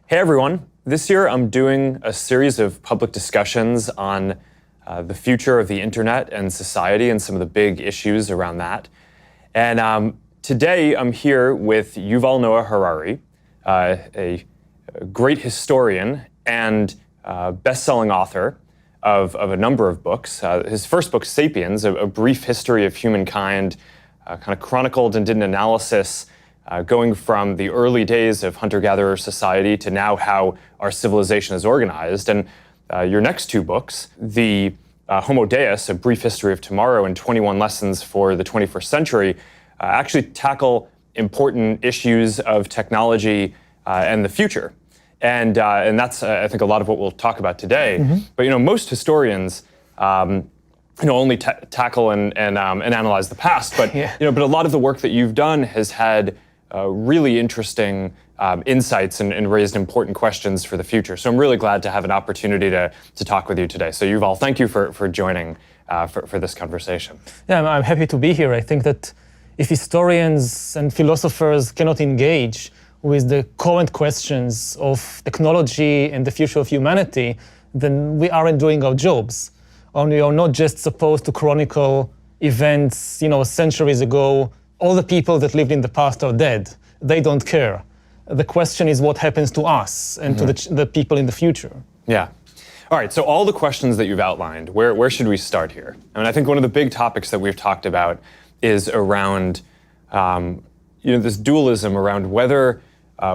Hey everyone, this year I'm doing a series of public discussions on the future of the internet and society and some of the big issues around that. And today I'm here with Yuval Noah Harari, a great historian and best-selling author of a number of books. His first book, Sapiens, a brief history of humankind, kind of chronicled and did an analysis going from the early days of hunter-gatherer society to now how our civilization is organized. And your next two books, the Homo Deus, A Brief History of Tomorrow, and 21 Lessons for the 21st Century, actually tackle important issues of technology and the future. And that's, I think, a lot of what we'll talk about today. Mm-hmm. But most historians only tackle and analyze the past. But but a lot of the work that you've done has had really interesting insights and raised important questions for the future. So I'm really glad to have an opportunity to talk with you today. So Yuval, thank you for joining for this conversation. Yeah, I'm happy to be here. I think that if historians and philosophers cannot engage with the current questions of technology and the future of humanity, then we aren't doing our jobs. And we are not just supposed to chronicle events, centuries ago. All the people that lived in the past are dead. They don't care. The question is what happens to us and to the people in the future. Yeah. All right, so all the questions that you've outlined, where should we start here? I mean, I think one of the big topics that we've talked about is around this dualism around whether,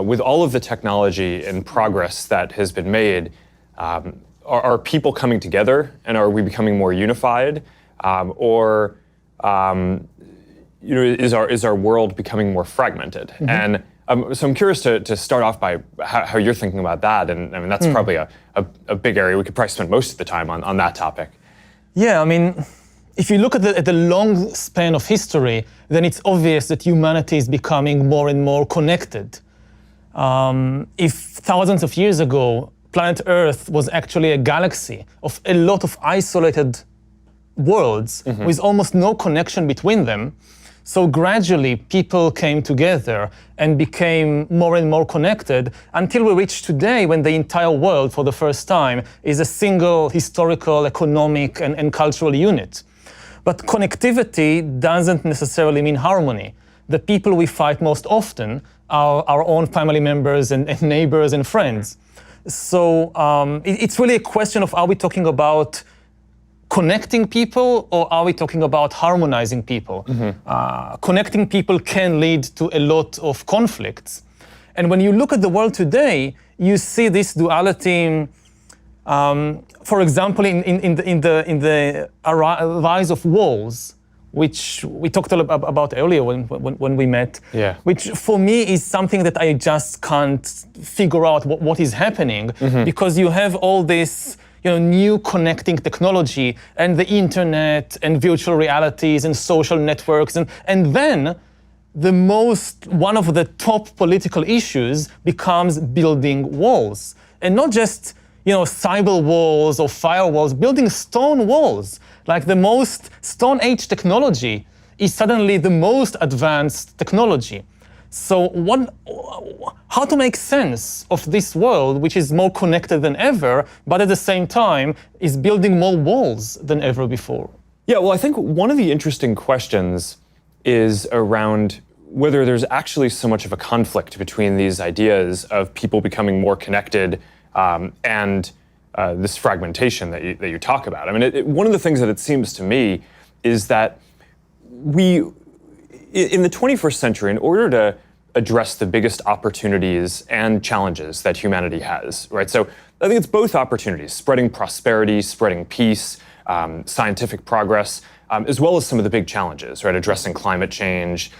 with all of the technology and progress that has been made, are people coming together and are we becoming more unified, or is our world becoming more fragmented? Mm-hmm. And so I'm curious to start off by how you're thinking about that. And I mean, that's probably a big area. We could probably spend most of the time on that topic. Yeah, I mean, if you look at the long span of history, then it's obvious that humanity is becoming more and more connected. If thousands of years ago, planet Earth was actually a galaxy of a lot of isolated worlds with almost no connection between them, so gradually people came together and became more and more connected until we reach today when the entire world for the first time is a single historical, economic and cultural unit. But connectivity doesn't necessarily mean harmony. The people we fight most often are our own family members and neighbors and friends. So it's really a question of, are we talking about connecting people or are we talking about harmonizing people? Connecting people can lead to a lot of conflicts. And when you look at the world today, you see this duality, for example, in the rise of walls, which we talked about earlier when we met, which for me is something that I just can't figure out what is happening, because you have all this new connecting technology and the internet and virtual realities and social networks. And then one of the top political issues becomes building walls. And not just cyber walls or firewalls, building stone walls. Like the most Stone Age technology is suddenly the most advanced technology. So how to make sense of this world, which is more connected than ever, but at the same time is building more walls than ever before? Yeah, well, I think one of the interesting questions is around whether there's actually so much of a conflict between these ideas of people becoming more connected and this fragmentation that you talk about. I mean, one of the things that it seems to me is that in the 21st century, in order to address the biggest opportunities and challenges that humanity has, right? So I think it's both opportunities, spreading prosperity, spreading peace, scientific progress, as well as some of the big challenges, right? Addressing climate change,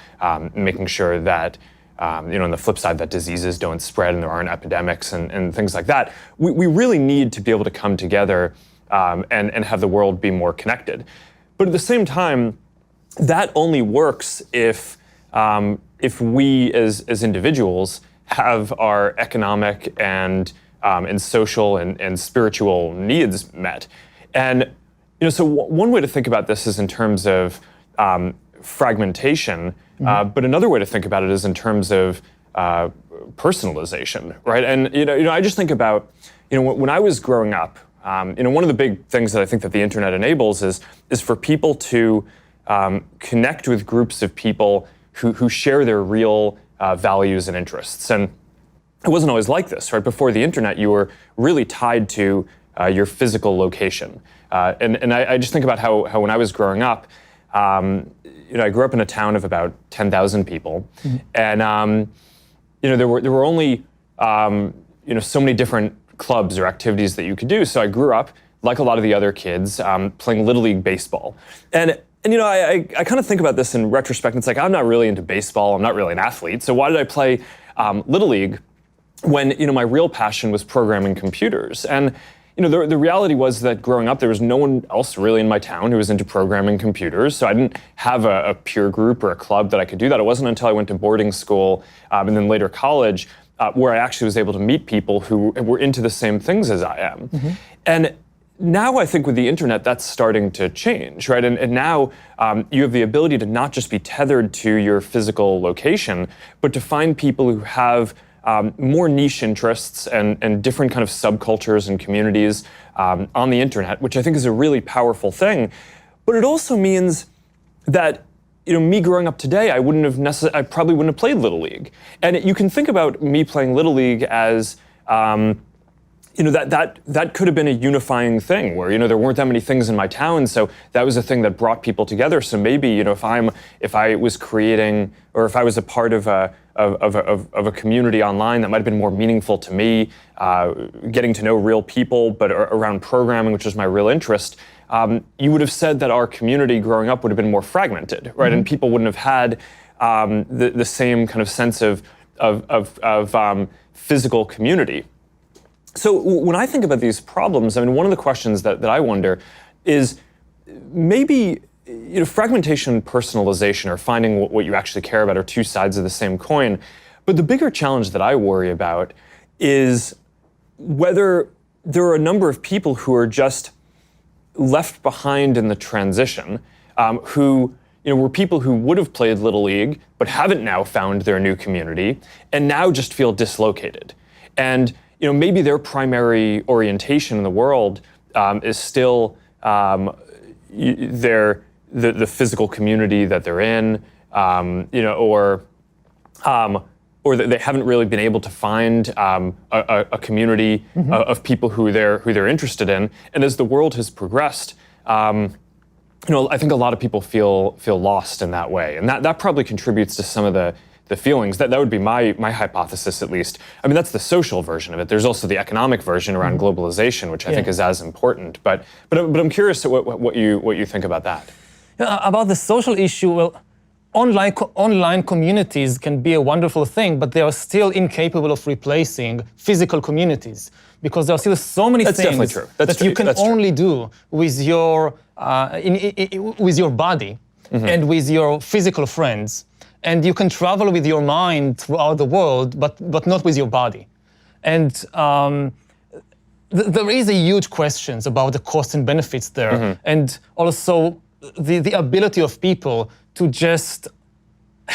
making sure that on the flip side, that diseases don't spread and there aren't epidemics and things like that. We really need to be able to come together and have the world be more connected. But at the same time, that only works if we as individuals have our economic and social and spiritual needs met. And so one way to think about this is in terms of fragmentation, but another way to think about it is in terms of personalization, right? And I just think about, when I was growing up, one of the big things that I think that the internet enables is for people to connect with groups of people who share their real values and interests. And it wasn't always like this, right? Before the internet, you were really tied to your physical location. And I just think about how when I was growing up, I grew up in a town of about 10,000 people, and there were only so many different clubs or activities that you could do. So I grew up, like a lot of the other kids, playing Little League baseball. And I kind of think about this in retrospect. It's like, I'm not really into baseball. I'm not really an athlete. So why did I play Little League when my real passion was programming computers? And the reality was that growing up, there was no one else really in my town who was into programming computers. So I didn't have a peer group or a club that I could do that. It wasn't until I went to boarding school and then later college where I actually was able to meet people who were into the same things as I am. And now I think with the internet, that's starting to change, right? And now you have the ability to not just be tethered to your physical location, but to find people who have more niche interests and different kind of subcultures and communities on the internet, which I think is a really powerful thing. But it also means that me growing up today, I probably wouldn't have played Little League. And you can think about me playing Little League as that could have been a unifying thing where there weren't that many things in my town, so that was a thing that brought people together. So maybe if I was creating, or if I was a part of a community online, that might have been more meaningful to me, getting to know real people, but around programming, which is my real interest. You would have said that our community growing up would have been more fragmented, right? And people wouldn't have had the same kind of sense of physical community. So when I think about these problems, one of the questions that I wonder is maybe fragmentation and personalization, or finding what you actually care about, are two sides of the same coin. But the bigger challenge that I worry about is whether there are a number of people who are just left behind in the transition, who were people who would have played Little League but haven't now found their new community and now just feel dislocated. And maybe their primary orientation in the world is still the physical community that they're in, or that they haven't really been able to find a community of people who they're interested in. And as the world has progressed, I think a lot of people feel lost in that way, and that probably contributes to some of the feelings. That would be my hypothesis, at least. That's the social version of it. There's also the economic version around globalization, which I think is as important. But I'm curious what you think about that. About the social issue, well, online communities can be a wonderful thing, but they are still incapable of replacing physical communities, because there are still so many things that you can only do with your with your body and with your physical friends. And you can travel with your mind throughout the world, but not with your body. And there is a huge questions about the costs and benefits there, and also the ability of people to just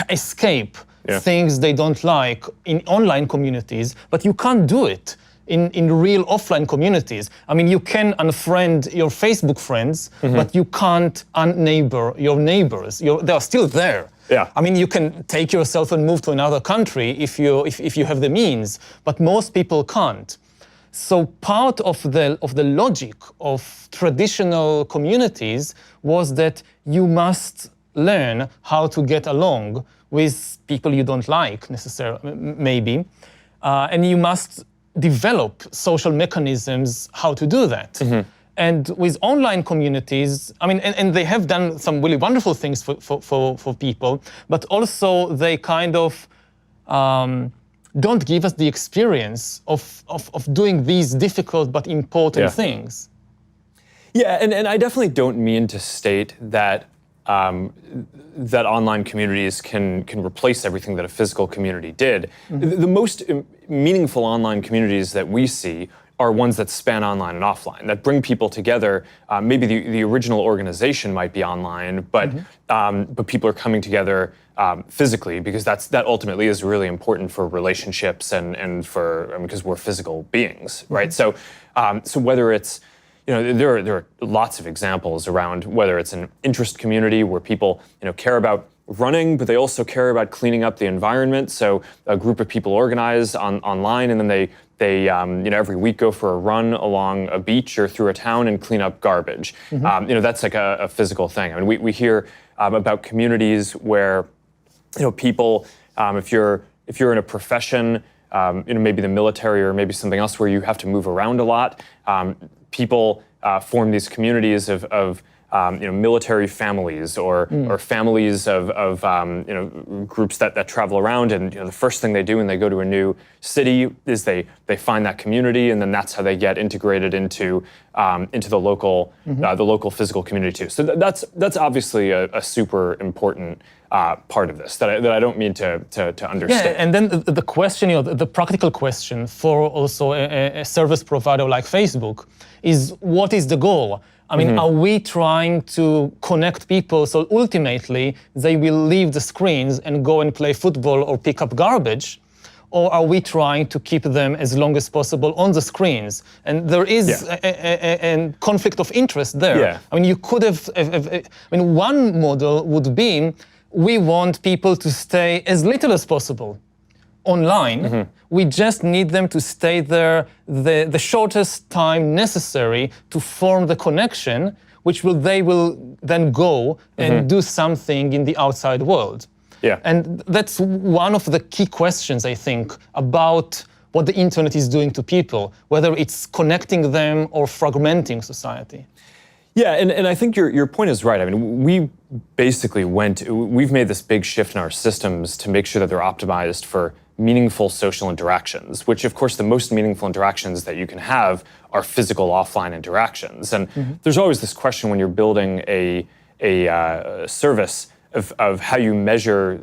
escape things they don't like in online communities, but you can't do it in real offline communities. You can unfriend your Facebook friends, but you can't unneighbor your neighbors. They are still there. Yeah. You can take yourself and move to another country if you have the means, but most people can't. So part of the logic of traditional communities was that you must learn how to get along with people you don't like necessarily, maybe, and you must develop social mechanisms how to do that. And with online communities, and they have done some really wonderful things for people, but also they kind of don't give us the experience of doing these difficult but important things. Yeah, and I definitely don't mean to state that that online communities can replace everything that a physical community did. The most meaningful online communities that we see are ones that span online and offline, that bring people together. Maybe the original organization might be online, but people are coming together physically, because that ultimately is really important for relationships and for, because we're physical beings, right? So whether it's, there are lots of examples around whether it's an interest community where people care about running, but they also care about cleaning up the environment. So a group of people organize online, and then they every week go for a run along a beach or through a town and clean up garbage. That's like a physical thing. I mean, we hear about communities where people, if you're in a profession, maybe the military or maybe something else where you have to move around a lot, people form these communities of military families or families of groups that travel around, and the first thing they do when they go to a new city is they find that community, and then that's how they get integrated into the local physical community too. So that's obviously a super important part of this that I don't mean to understate. Yeah, and then the question, the practical question for also a service provider like Facebook is, what is the goal? I mean, are we trying to connect people so ultimately they will leave the screens and go and play football or pick up garbage? Or are we trying to keep them as long as possible on the screens? And there is a conflict of interest there. Yeah. I mean, you could have, one model would be, we want people to stay as little as possible online. We just need them to stay there the shortest time necessary to form the connection, which they will then go and do something in the outside world. Yeah. And that's one of the key questions, I think, about what the internet is doing to people, whether it's connecting them or fragmenting society. Yeah, and I think your point is right. I mean, we've made this big shift in our systems to make sure that they're optimized for meaningful social interactions, which of course the most meaningful interactions that you can have are physical offline interactions. And there's always this question when you're building a service of how you measure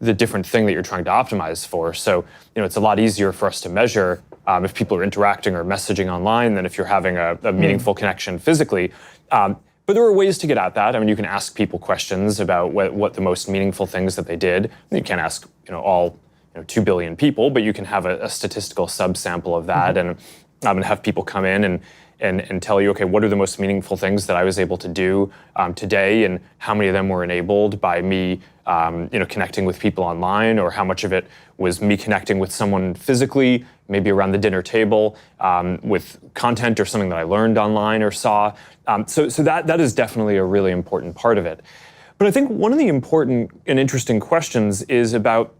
the different thing that you're trying to optimize for. So, it's a lot easier for us to measure if people are interacting or messaging online than if you're having a meaningful connection physically. But there are ways to get at that. I mean, you can ask people questions about what the most meaningful things that they did. You can't ask, all 2 billion people, but you can have a statistical subsample of that and have people come in and tell you, okay, what are the most meaningful things that I was able to do today, and how many of them were enabled by me connecting with people online, or how much of it was me connecting with someone physically, maybe around the dinner table, with content or something that I learned online or saw. So that is definitely a really important part of it. But I think one of the important and interesting questions is about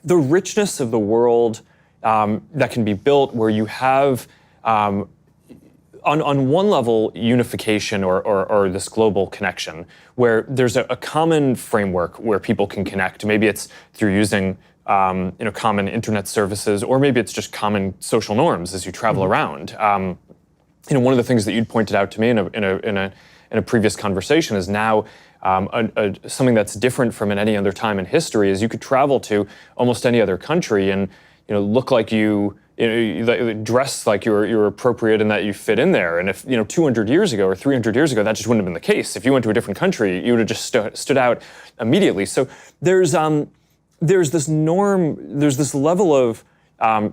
the richness of the world that can be built, where you have, on one level, unification or this global connection, where there's a common framework where people can connect. Maybe it's through using common internet services, or maybe it's just common social norms as you travel around. One of the things that you'd pointed out to me in a previous conversation is now something that's different from in any other time in history is you could travel to almost any other country and look like you dress like you're appropriate and that you fit in there. And if 200 years ago or 300 years ago, that just wouldn't have been the case. If you went to a different country, you would have just stood out immediately. So there's this norm, there's this level of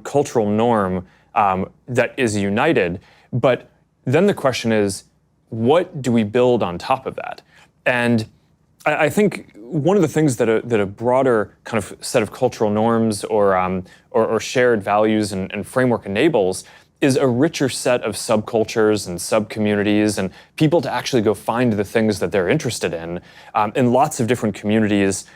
cultural norm that is united. But then the question is, what do we build on top of that? And I think one of the things that a broader kind of set of cultural norms or shared values and framework enables is a richer set of subcultures and subcommunities and people to actually go find the things that they're interested in lots of different communities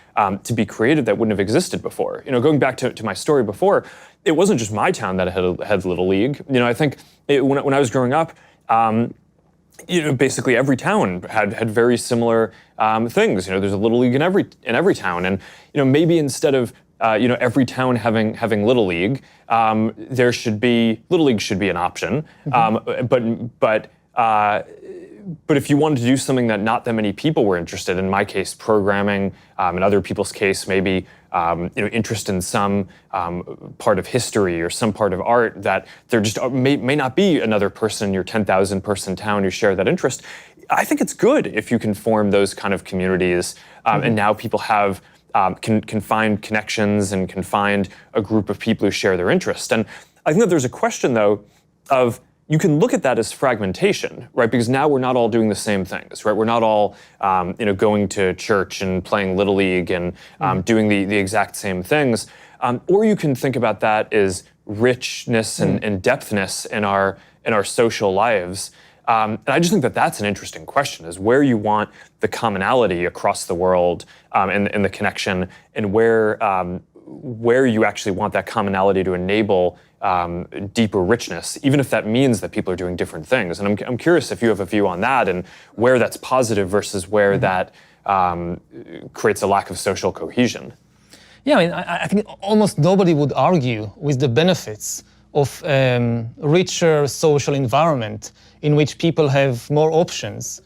to be created that wouldn't have existed before. Going back to my story before, it wasn't just my town that had Little League. I think when I was growing up, basically every town had very similar things. There's a Little League in every town, and maybe instead of every town having Little League, there should be Little League should be an option. But if you wanted to do something that not that many people were interested in my case, programming, in other people's case, maybe interest in some part of history or some part of art, that there just may not be another person in your 10,000 person town who share that interest. I think it's good if you can form those kind of communities, and now people have can find connections and can find a group of people who share their interest. And I think that there's a question, though, of you can look at that as fragmentation, right? Because now we're not all doing the same things, right? We're not all, going to church and playing Little League and doing the exact same things. Or you can think about that as richness and depthness in our social lives. And I just think that that's an interesting question: is where you want the commonality across the world and the connection, and where you actually want that commonality to enable deeper richness, even if that means that people are doing different things. And I'm curious if you have a view on that, and where that's positive versus where that creates a lack of social cohesion. Yeah, I think almost nobody would argue with the benefits of richer social environment in which people have more options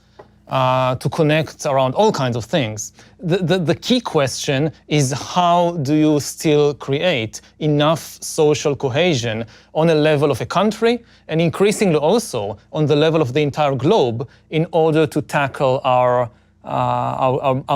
to connect around all kinds of things. The key question is, how do you still create enough social cohesion on a level of a country, and increasingly also on the level of the entire globe, in order to tackle our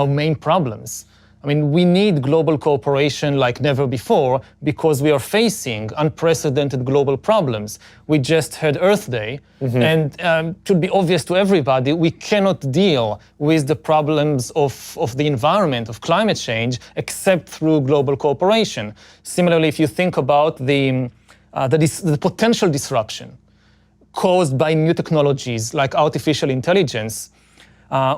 main problems? I mean, we need global cooperation like never before, because we are facing unprecedented global problems. We just had Earth Day, and it should be obvious to everybody, we cannot deal with the problems of the environment, of climate change, except through global cooperation. Similarly, if you think about the potential disruption caused by new technologies like artificial intelligence,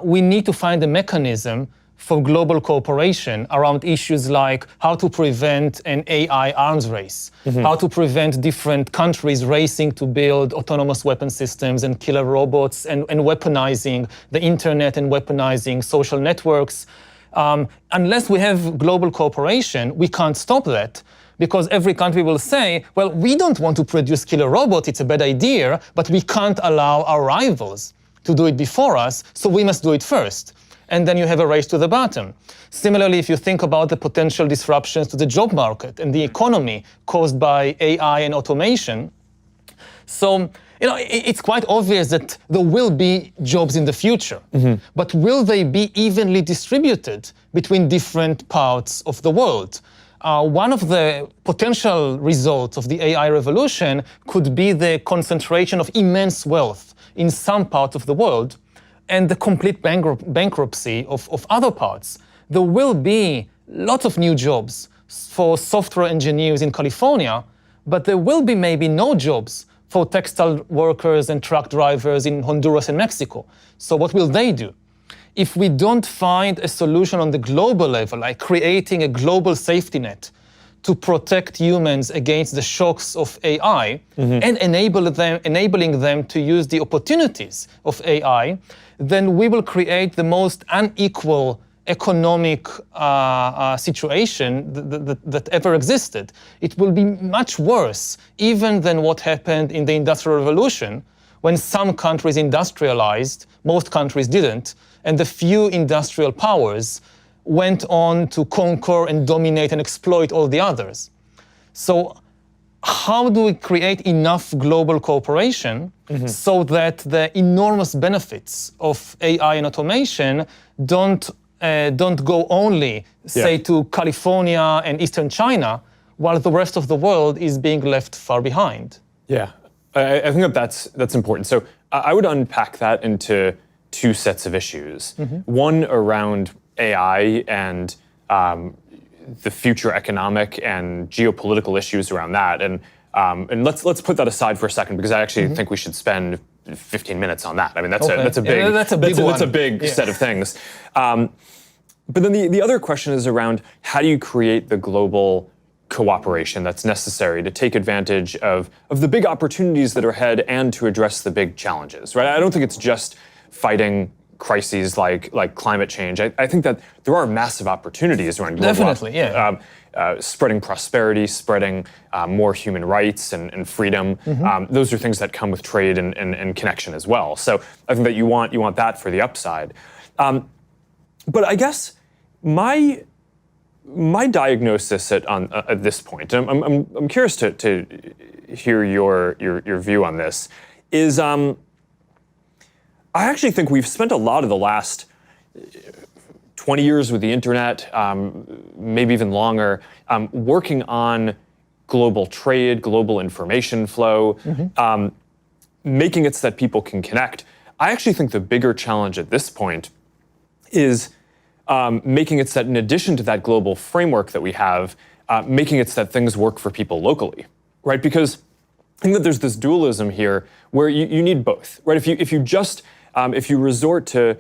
we need to find a mechanism for global cooperation around issues like how to prevent an AI arms race, how to prevent different countries racing to build autonomous weapon systems and killer robots, and weaponizing the internet and weaponizing social networks. Unless we have global cooperation, we can't stop that, because every country will say, well, we don't want to produce killer robots, it's a bad idea, but we can't allow our rivals to do it before us, so we must do it first. And then you have a race to the bottom. Similarly, if you think about the potential disruptions to the job market and the economy caused by AI and automation, so it's quite obvious that there will be jobs in the future, but will they be evenly distributed between different parts of the world? One of the potential results of the AI revolution could be the concentration of immense wealth in some parts of the world, and the complete bankruptcy of other parts. There will be lots of new jobs for software engineers in California, but there will be maybe no jobs for textile workers and truck drivers in Honduras and Mexico. So what will they do? If we don't find a solution on the global level, like creating a global safety net to protect humans against the shocks of AI, and enabling them to use the opportunities of AI, then we will create the most unequal economic situation that ever existed. It will be much worse even than what happened in the Industrial Revolution, when some countries industrialized, most countries didn't, and the few industrial powers went on to conquer and dominate and exploit all the others. So how do we create enough global cooperation so that the enormous benefits of AI and automation don't go only, say, to California and Eastern China, while the rest of the world is being left far behind? Yeah, I think that's important. So I would unpack that into two sets of issues. One around AI and the future economic and geopolitical issues around that, and let's put that aside for a second, because I actually think we should spend 15 minutes on that. I mean, that's a big set of things. But then the other question is around, how do you create the global cooperation that's necessary to take advantage of the big opportunities that are ahead and to address the big challenges, right? I don't think it's just fighting crises like climate change. I think that there are massive opportunities around global spreading prosperity, spreading more human rights and freedom. Those are things that come with trade and connection as well. So I think that you want that for the upside. But I guess my my diagnosis at this point, I'm curious to hear your view on this, is I actually think we've spent a lot of the last 20 years with the internet, maybe even longer, working on global trade, global information flow, making it so that people can connect. I actually think the bigger challenge at this point is making it so that in addition to that global framework that we have, making it so that things work for people locally, right? Because I think that there's this dualism here where you need both, right? If you resort to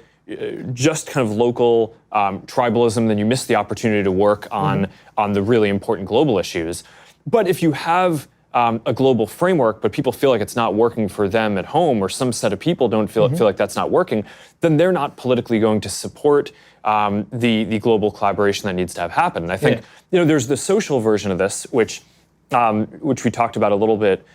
just kind of local tribalism, then you miss the opportunity to work on the really important global issues. But if you have a global framework, but people feel like it's not working for them at home, or some set of people don't feel like that's not working, then they're not politically going to support the global collaboration that needs to have happen. And I think there's the social version of this, which we talked about a little bit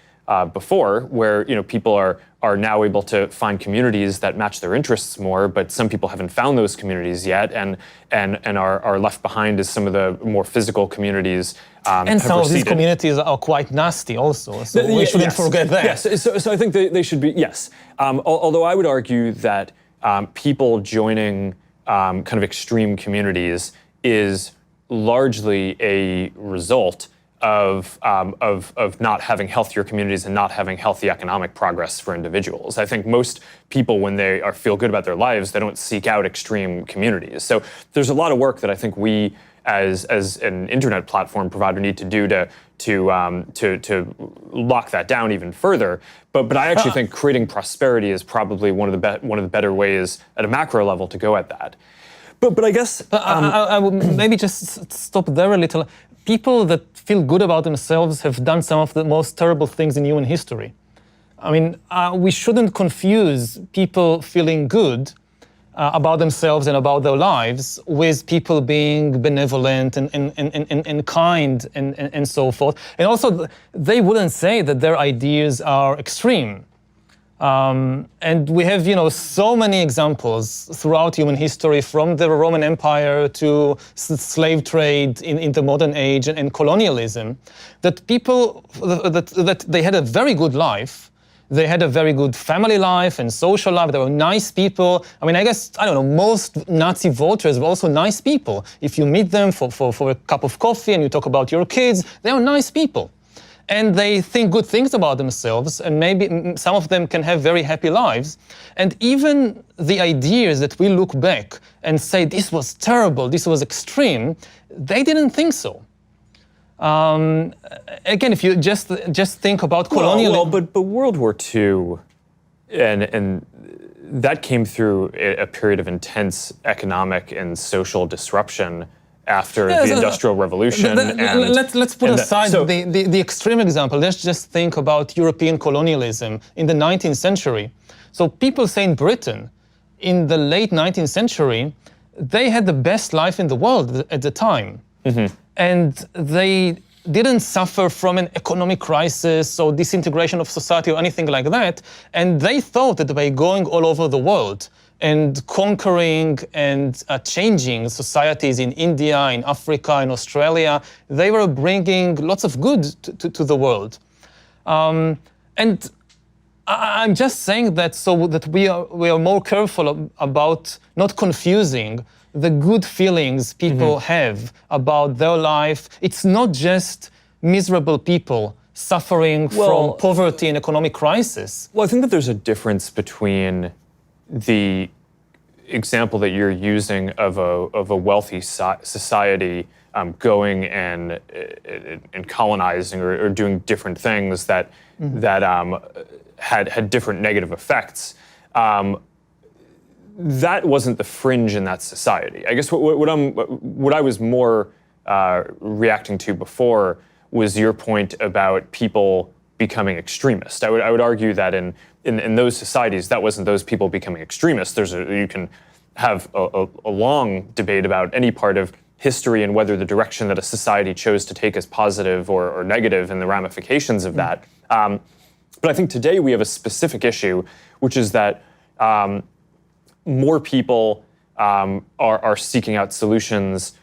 before, where people are now able to find communities that match their interests more, but some people haven't found those communities yet, and are left behind as some of the more physical communities. And some of these communities are quite nasty also, so we shouldn't forget that. Yes, so I think they should be, yes. Although I would argue that people joining kind of extreme communities is largely a result of not having healthier communities and not having healthy economic progress for individuals. I think most people, when they feel good about their lives, they don't seek out extreme communities. So there's a lot of work that I think we, as an internet platform provider, need to do to lock that down even further. But I actually think creating prosperity is probably one of the better ways at a macro level to go at that. But I guess I would maybe just stop there a little. People that feel good about themselves have done some of the most terrible things in human history. I mean, we shouldn't confuse people feeling good about themselves and about their lives with people being benevolent and kind and so forth. And also, they wouldn't say that their ideas are extreme. And we have, so many examples throughout human history, from the Roman Empire to slave trade in the modern age and colonialism, that people, that they had a very good life. They had a very good family life and social life. They were nice people. I mean, I guess, I don't know, most Nazi voters were also nice people. If you meet them for a cup of coffee and you talk about your kids, they are nice people. And they think good things about themselves, and maybe some of them can have very happy lives. And even the ideas that we look back and say, this was terrible, this was extreme, they didn't think so. Again, if you just think about colonialism. But World War II, and that came through a period of intense economic and social disruption after the Industrial Revolution. Let's put aside the extreme example. Let's just think about European colonialism in the 19th century. So people say in Britain, in the late 19th century, they had the best life in the world at the time. And they didn't suffer from an economic crisis or disintegration of society or anything like that. And they thought that by going all over the world and conquering and changing societies in India, in Africa, in Australia, they were bringing lots of good to the world. And I'm just saying that so that we are more careful about not confusing the good feelings people have about their life. It's not just miserable people suffering from poverty and economic crisis. Well, I think that there's a difference between the example that you're using of a wealthy society going and colonizing or doing different things that had different negative effects. That wasn't the fringe in that society. I guess what I was more reacting to before was your point about people becoming extremist. I would argue that in those societies, that wasn't those people becoming extremists. You can have a long debate about any part of history and whether the direction that a society chose to take is positive or negative and the ramifications of that. But I think today we have a specific issue, which is that more people are seeking out solutions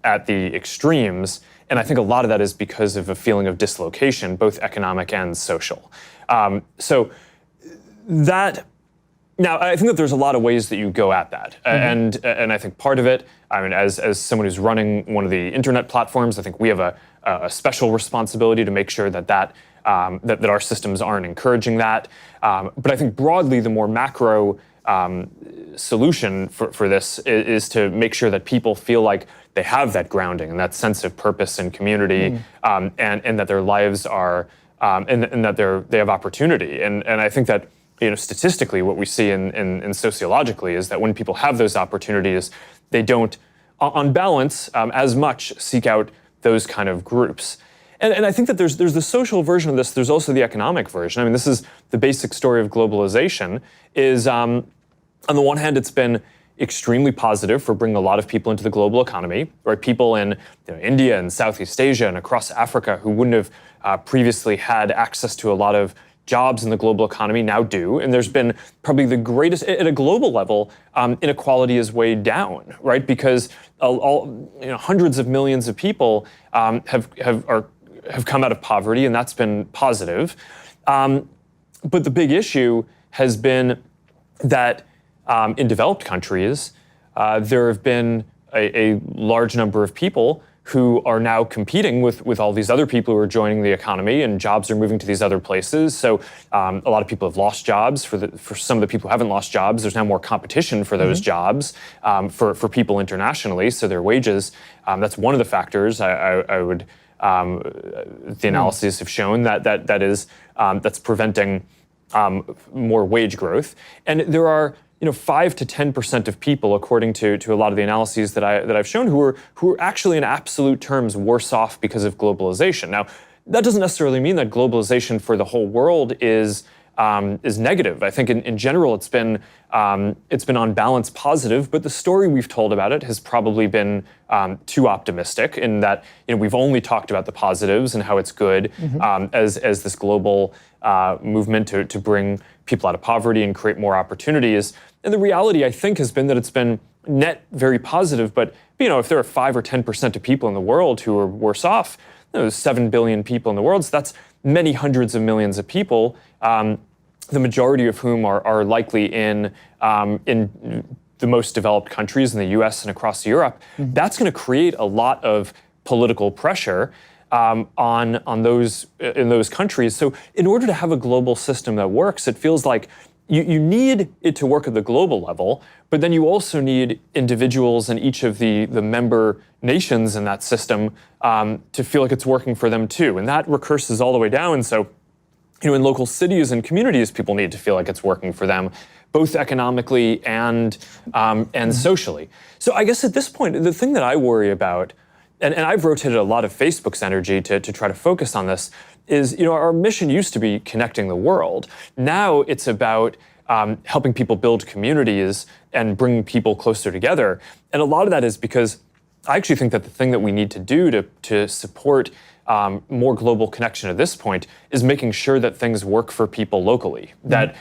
at the extremes. And I think a lot of that is because of a feeling of dislocation, both economic and social. So that, now I think that there's a lot of ways that you go at that. And I think part of it, I mean, as someone who's running one of the internet platforms, I think we have a special responsibility to make sure that our systems aren't encouraging that. But I think broadly, the more macro solution for this is to make sure that people feel like they have that grounding and that sense of purpose and community, and that their lives are, and that they have opportunity. And I think that, you know, statistically, what we see in sociologically is that when people have those opportunities, they don't, on balance, as much seek out those kind of groups. And I think that there's the social version of this. There's also the economic version. I mean, this is the basic story of globalization. Is on the one hand, it's been extremely positive for bringing a lot of people into the global economy, right? People in India and Southeast Asia and across Africa who wouldn't have previously had access to a lot of jobs in the global economy now do. And there's been probably the greatest, at a global level, inequality is way down, right? Because hundreds of millions of people have come out of poverty, and that's been positive. But the big issue has been that in developed countries, there have been a large number of people who are now competing with all these other people who are joining the economy, and jobs are moving to these other places. So a lot of people have lost jobs. For some of the people who haven't lost jobs, there's now more competition for those jobs for people internationally. So their wages, that's one of the factors I would. The analyses have shown that's preventing more wage growth, and there are 5 to 10% of people, according to a lot of the analyses that I've shown, who are actually in absolute terms worse off because of globalization. Now, that doesn't necessarily mean that globalization for the whole world is negative. I think in general it's been on balance positive, but the story we've told about it has probably been too optimistic in that we've only talked about the positives and how it's good as this global movement to bring people out of poverty and create more opportunities. And the reality, I think, has been that it's been net very positive. But if there are 5 or 10% of people in the world who are worse off, there's 7 billion people in the world. So that's many hundreds of millions of people. The majority of whom are likely in the most developed countries in the U.S. and across Europe. That's going to create a lot of political pressure on those in those countries. So in order to have a global system that works, it feels like you need it to work at the global level, but then you also need individuals in each of the member nations in that system to feel like it's working for them too. And that recurses all the way down. So in local cities and communities, people need to feel like it's working for them, both economically and socially. So I guess at this point, the thing that I worry about, and I've rotated a lot of Facebook's energy to try to focus on this, is our mission used to be connecting the world. Now it's about helping people build communities and bringing people closer together. And a lot of that is because I actually think that the thing that we need to do to support more global connection at this point is making sure that things work for people locally. That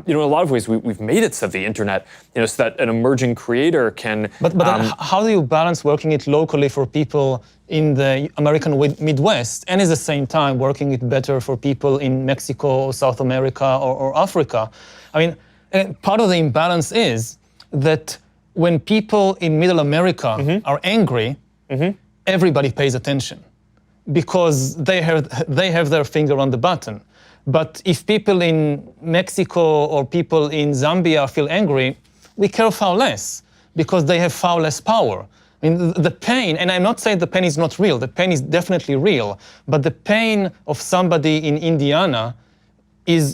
in a lot of ways we've made it so that the internet, so that an emerging creator can. But how do you balance working it locally for people in the American Midwest and at the same time working it better for people in Mexico or South America or Africa? I mean, part of the imbalance is that when people in Middle America are angry, everybody pays attention, because they have their finger on the button. But if people in Mexico or people in Zambia feel angry, we care far less, because they have far less power. I mean, the pain, and I'm not saying the pain is not real, the pain is definitely real, but the pain of somebody in Indiana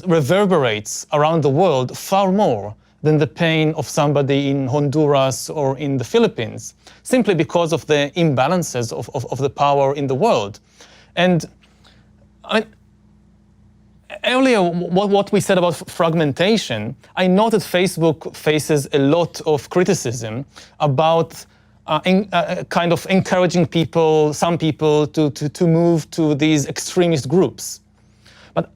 reverberates around the world far more than the pain of somebody in Honduras or in the Philippines, simply because of the imbalances of the power in the world. And I mean, earlier, what we said about fragmentation, I know that Facebook faces a lot of criticism about kind of encouraging some people to move to these extremist groups. But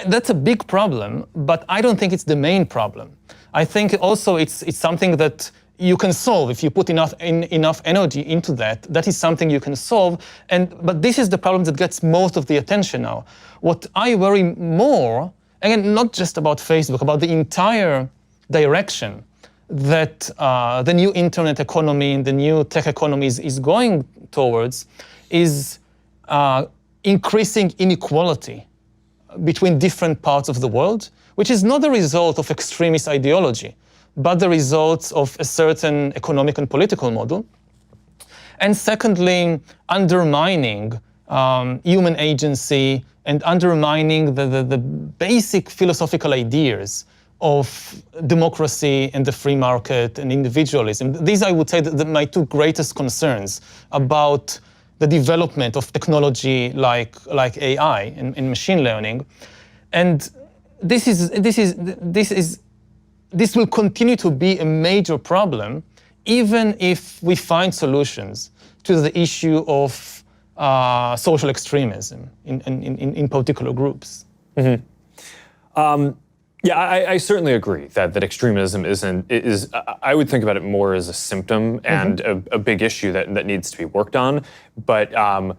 that's a big problem, but I don't think it's the main problem. I think also it's something that you can solve if you put enough energy into that. That is something you can solve. But this is the problem that gets most of the attention now. What I worry more, again, not just about Facebook, about the entire direction that the new internet economy and the new tech economy is going towards, is increasing inequality between different parts of the world, which is not the result of extremist ideology, but the results of a certain economic and political model. And secondly, undermining human agency and undermining the basic philosophical ideas of democracy and the free market and individualism. These, I would say, my two greatest concerns about the development of technology like AI and machine learning. And this will continue to be a major problem, even if we find solutions to the issue of social extremism in particular groups. Mm-hmm. Yeah, I certainly agree that extremism is I would think about it more as a symptom and a big issue that needs to be worked on. But I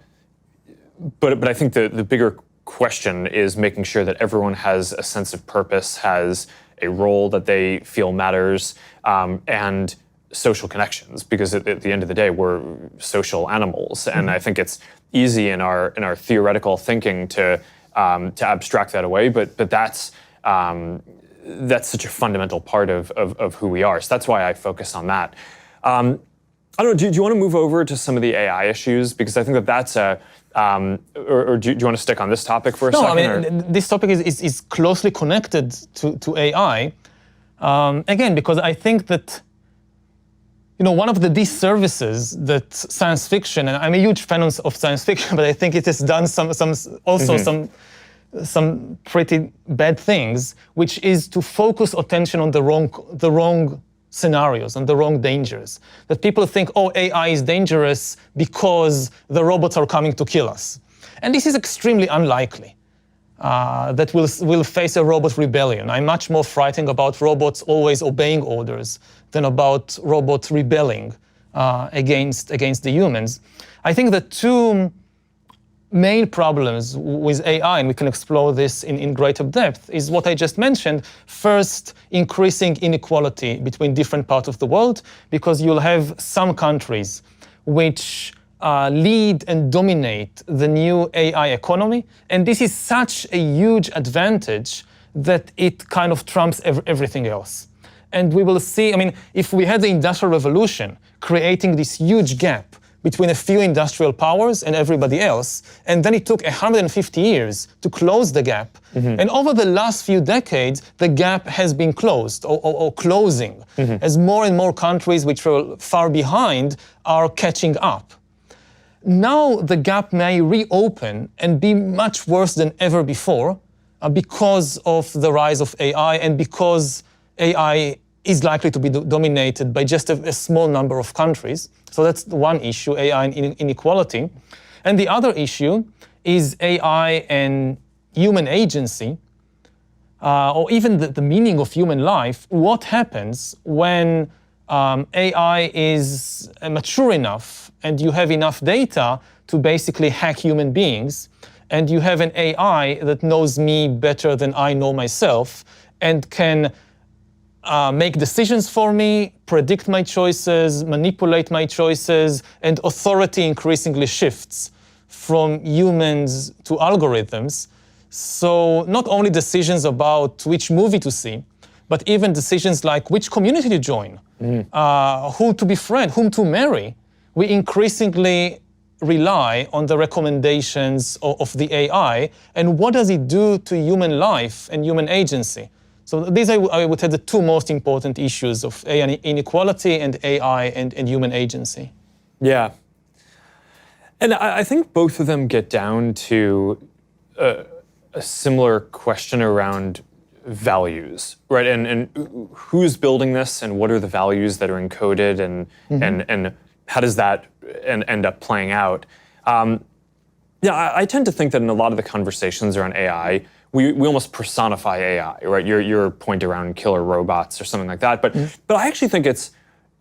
think the bigger question is making sure that everyone has a sense of purpose, has a role that they feel matters, and social connections. Because at the end of the day, we're social animals, and I think it's easy in our theoretical thinking to abstract that away. But that's such a fundamental part of who we are. So that's why I focus on that. I don't know, do you want to move over to some of the AI issues? Because I think that's or do you want to stick on this topic for a second? No, I mean, this topic is closely connected to AI. Again, because I think that, one of the disservices that science fiction, and I'm a huge fan of science fiction, but I think it has done some pretty bad things, which is to focus attention on the wrong scenarios and the wrong dangers. That people think, oh, AI is dangerous because the robots are coming to kill us. And this is extremely unlikely, that we'll face a robot rebellion. I'm much more frightened about robots always obeying orders than about robots rebelling against the humans. I think the two main problems with AI, and we can explore this in greater depth, is what I just mentioned. First, increasing inequality between different parts of the world, because you'll have some countries which lead and dominate the new AI economy, and this is such a huge advantage that it kind of trumps everything else. And we will see, I mean, if we had the Industrial Revolution creating this huge gap between a few industrial powers and everybody else, and then it took 150 years to close the gap. And over the last few decades, the gap has been closed or closing, as more and more countries which were far behind are catching up. Now the gap may reopen and be much worse than ever before because of the rise of AI and because AI is likely to be dominated by just a small number of countries. So that's one issue, AI and inequality. And the other issue is AI and human agency, or even the meaning of human life. What happens when AI is mature enough and you have enough data to basically hack human beings, and you have an AI that knows me better than I know myself and can make decisions for me, predict my choices, manipulate my choices, and authority increasingly shifts from humans to algorithms. So not only decisions about which movie to see, but even decisions like which community to join, who to befriend, whom to marry. We increasingly rely on the recommendations of the AI, and what does it do to human life and human agency? So these I would say the two most important issues of AI inequality and AI and human agency. Yeah. And I think both of them get down to a similar question around values, right? And who's building this, and what are the values that are encoded, and how does that end up playing out? I tend to think that in a lot of the conversations around AI, we almost personify AI, right? Your point around killer robots or something like that. But I actually think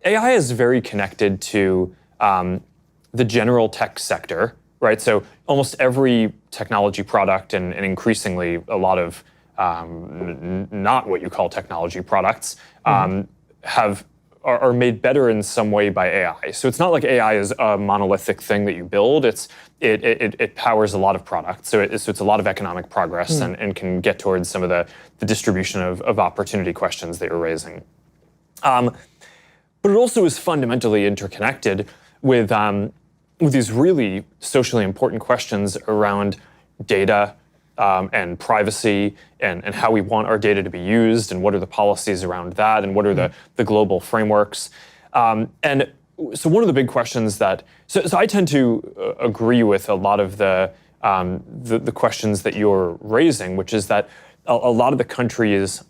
AI is very connected to the general tech sector, right? So almost every technology product and increasingly a lot of not what you call technology products are made better in some way by AI. So it's not like AI is a monolithic thing that you build. It powers a lot of products. So it's a lot of economic progress and can get towards some of the distribution of opportunity questions that you're raising. But it also is fundamentally interconnected with these really socially important questions around data and privacy and how we want our data to be used and what are the policies around that and what are the global frameworks. And so one of the big questions that, so I tend to agree with a lot of the questions that you're raising, which is that a lot of the countries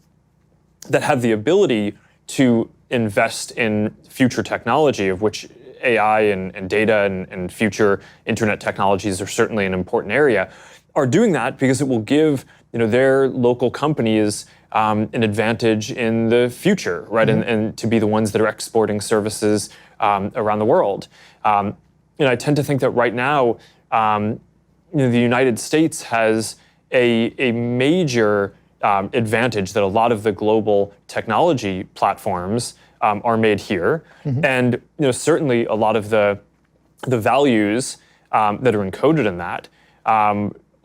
that have the ability to invest in future technology, of which AI and data and future internet technologies are certainly an important area, are doing that because it will give their local companies an advantage in the future, right? And to be the ones that are exporting services around the world. I tend to think that right now, the United States has a major advantage that a lot of the global technology platforms are made here, and certainly a lot of the values that are encoded in that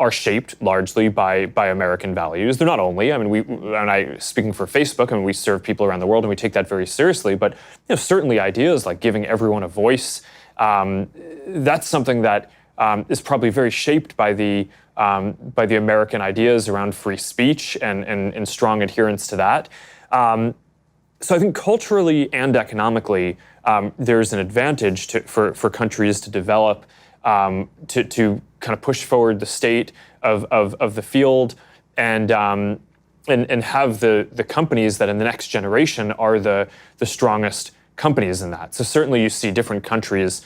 are shaped largely by American values. They're not only. I mean, speaking for Facebook, I mean, we serve people around the world and we take that very seriously. But certainly ideas like giving everyone a voice, that's something that is probably very shaped by the American ideas around free speech and strong adherence to that. So I think culturally and economically, there's an advantage for countries to develop, to kind of push forward the state of the field and have the companies that in the next generation are the strongest companies in that. So certainly you see different countries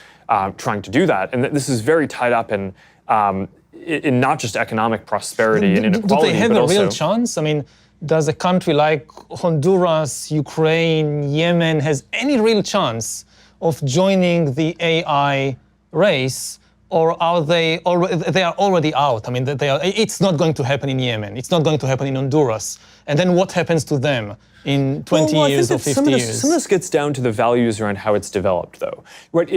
trying to do that, and this is very tied up in not just economic prosperity and inequality, do they have but a also real chance? I mean, does a country like Honduras, Ukraine, Yemen has any real chance of joining the AI race, or are they already out? I mean, it's not going to happen in Yemen. It's not going to happen in Honduras. And then what happens to them in 20 years or 50 years? Some of this gets down to the values around how it's developed, though. Right?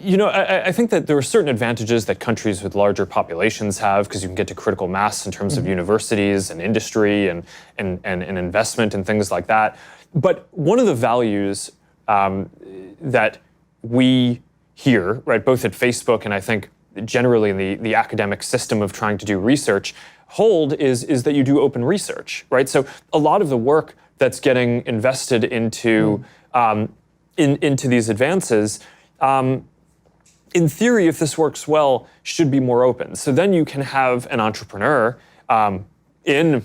I think that there are certain advantages that countries with larger populations have because you can get to critical mass in terms of universities and industry and investment and things like that. But one of the values that we here, right, both at Facebook and I think generally in the academic system of trying to do research, hold is that you do open research, right? So a lot of the work that's getting invested into into these advances, in theory, if this works well, should be more open. So then you can have an entrepreneur in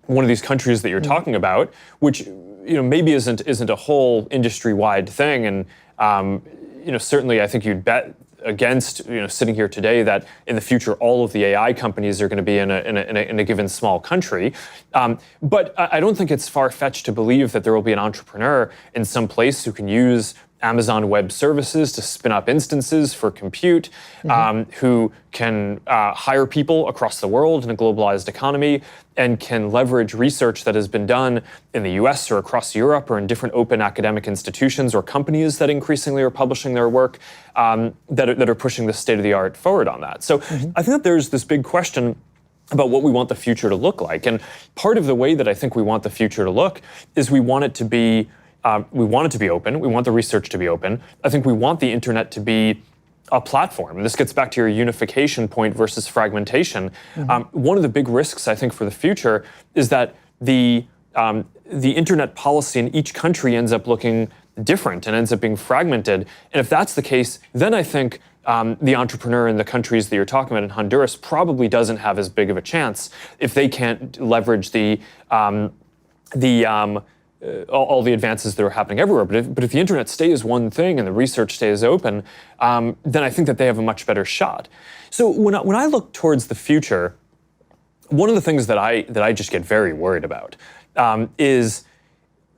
one of these countries that you're talking about, which maybe isn't a whole industry-wide thing, and certainly I think you'd bet against sitting here today that in the future all of the AI companies are going to be in a given small country. But I don't think it's far-fetched to believe that there will be an entrepreneur in some place who can use Amazon Web Services to spin up instances for compute, who can hire people across the world in a globalized economy and can leverage research that has been done in the US or across Europe or in different open academic institutions or companies that increasingly are publishing their work that are pushing the state-of-the-art forward on that. So I think that there's this big question about what we want the future to look like. And part of the way that I think we want the future to look is we want it to be open. We want the research to be open. I think we want the internet to be a platform. And this gets back to your unification point versus fragmentation. One of the big risks, I think, for the future is that the internet policy in each country ends up looking different and ends up being fragmented. And if that's the case, then I think the entrepreneur in the countries that you're talking about in Honduras probably doesn't have as big of a chance if they can't leverage all the advances that are happening everywhere. But if the internet stays one thing and the research stays open, then I think that they have a much better shot. So when I look towards the future, one of the things that I just get very worried about is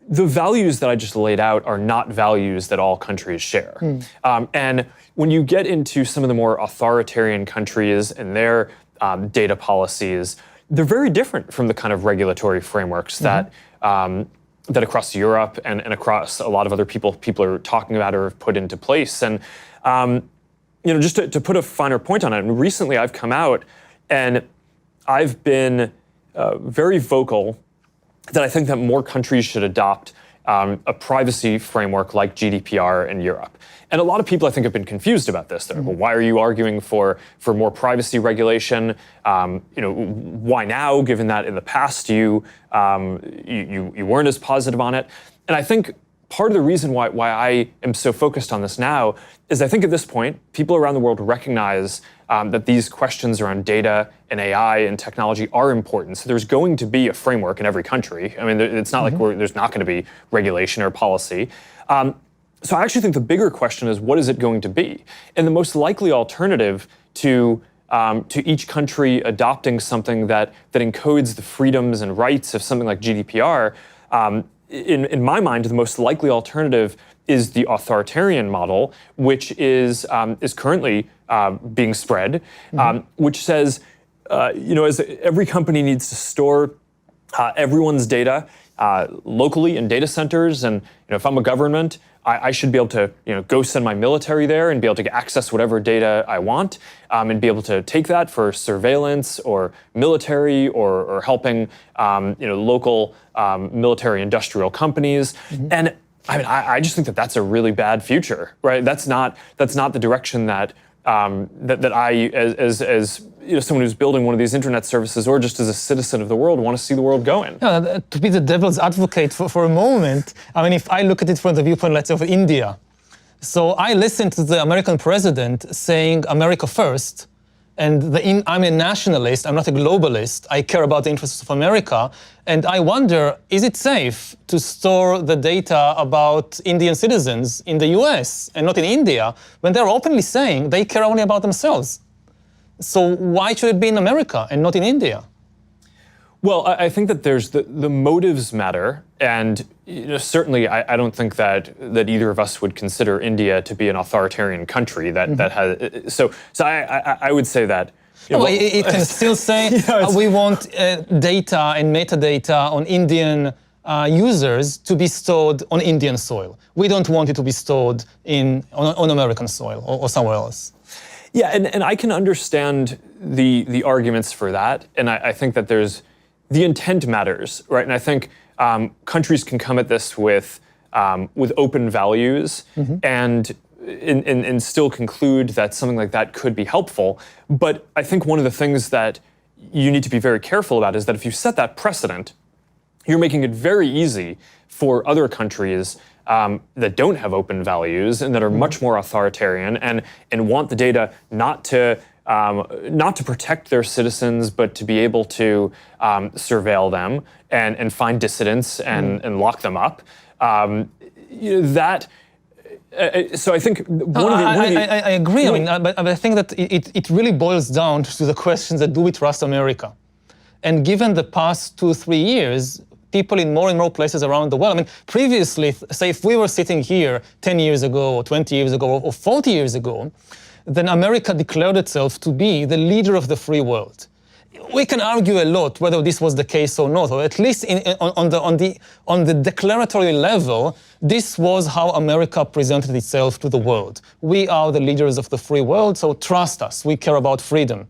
the values that I just laid out are not values that all countries share. And when you get into some of the more authoritarian countries and their data policies, they're very different from the kind of regulatory frameworks that across Europe and across a lot of other people are talking about or have put into place. And just to put a finer point on it, and recently I've come out and I've been very vocal that I think that more countries should adopt a privacy framework like GDPR in Europe. And a lot of people, I think, have been confused about this. They're like, well, why are you arguing for more privacy regulation? Why now, given that in the past you weren't as positive on it? And I think part of the reason why I am so focused on this now is I think at this point, people around the world recognize that these questions around data and AI and technology are important. So there's going to be a framework in every country. I mean, it's not like there's not going to be regulation or policy. So I actually think the bigger question is, what is it going to be? And the most likely alternative to each country adopting something that encodes the freedoms and rights of something like GDPR, in my mind, the most likely alternative is the authoritarian model, which is currently being spread, which says, as every company needs to store everyone's data locally in data centers, and if I'm a government, I should be able to go send my military there and be able to access whatever data I want, and be able to take that for surveillance or military or helping local military industrial companies. And I mean, I just think that that's a really bad future, right? That's not the direction that I, as someone who's building one of these internet services, or just as a citizen of the world, want to see the world going. To be the devil's advocate for a moment, I mean, if I look at it from the viewpoint, let's say, of India. So I listened to the American president saying America first, and I'm a nationalist, I'm not a globalist, I care about the interests of America, and I wonder, is it safe to store the data about Indian citizens in the US and not in India, when they're openly saying they care only about themselves? So why should it be in America and not in India? Well, I think that there's the motives matter, and certainly I don't think that either of us would consider India to be an authoritarian country that has. So I would say that. It can still say we want data and metadata on Indian users to be stored on Indian soil. We don't want it to be stored on American soil or somewhere else. Yeah, and I can understand the arguments for that, and I think that the intent matters, right? And I think countries can come at this with open values and still conclude that something like that could be helpful. But I think one of the things that you need to be very careful about is that if you set that precedent, you're making it very easy for other countries that don't have open values and that are much more authoritarian and want the data not to protect their citizens, but to be able to surveil them and find dissidents and lock them up. So I think I agree. But I think that it really boils down to the questions that do we trust America? And given the past 2-3 years, people in more and more places around the world. I mean, previously, say if we were sitting here 10 years ago, or 20 years ago, or 40 years ago, then America declared itself to be the leader of the free world. We can argue a lot whether this was the case or not, or at least on the declaratory level, this was how America presented itself to the world. We are the leaders of the free world, so trust us, we care about freedom.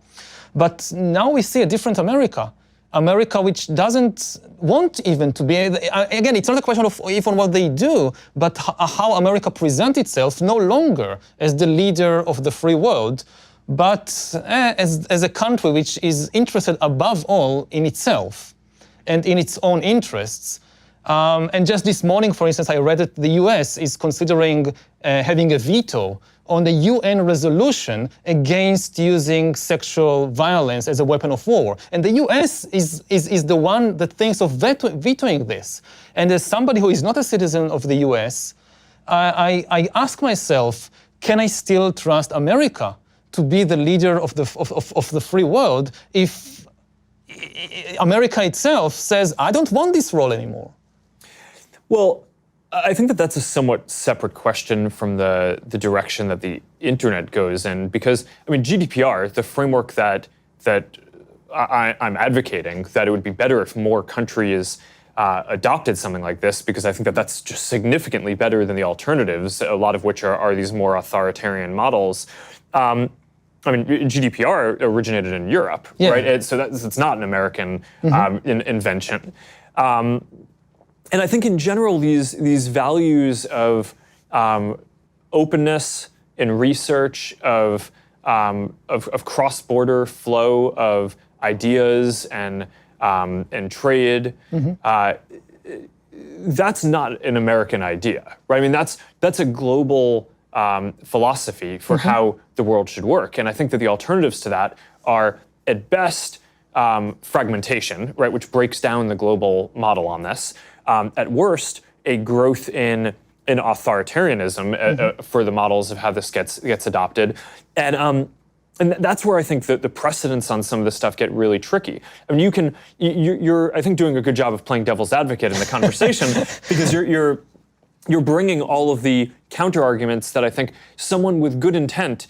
But now we see a different America. America which doesn't want even to be, again, it's not a question of even what they do, but how America presents itself no longer as the leader of the free world, but as a country which is interested above all in itself and in its own interests. And just this morning, for instance, I read that the US is considering having a veto on the UN resolution against using sexual violence as a weapon of war. And the US is the one that thinks of vetoing this. And as somebody who is not a citizen of the US, I ask myself, can I still trust America to be the leader of the free world if America itself says, I don't want this role anymore? Well, I think that that's a somewhat separate question from the direction that the internet goes in, because I mean GDPR, the framework that I'm advocating, that it would be better if more countries adopted something like this, because I think that that's just significantly better than the alternatives, a lot of which are these more authoritarian models. I mean, GDPR originated in Europe, right? So it's not an American invention. And I think in general, these values of openness in research, of cross-border flow of ideas and trade, that's not an American idea, right? I mean, that's a global philosophy for how the world should work. And I think that the alternatives to that are, at best, fragmentation, right, which breaks down the global model on this. At worst, a growth in authoritarianism for the models of how this gets adopted. And that's where I think that the precedents on some of this stuff get really tricky. I mean, you're I think doing a good job of playing devil's advocate in the conversation because you're bringing all of the counter arguments that I think someone with good intent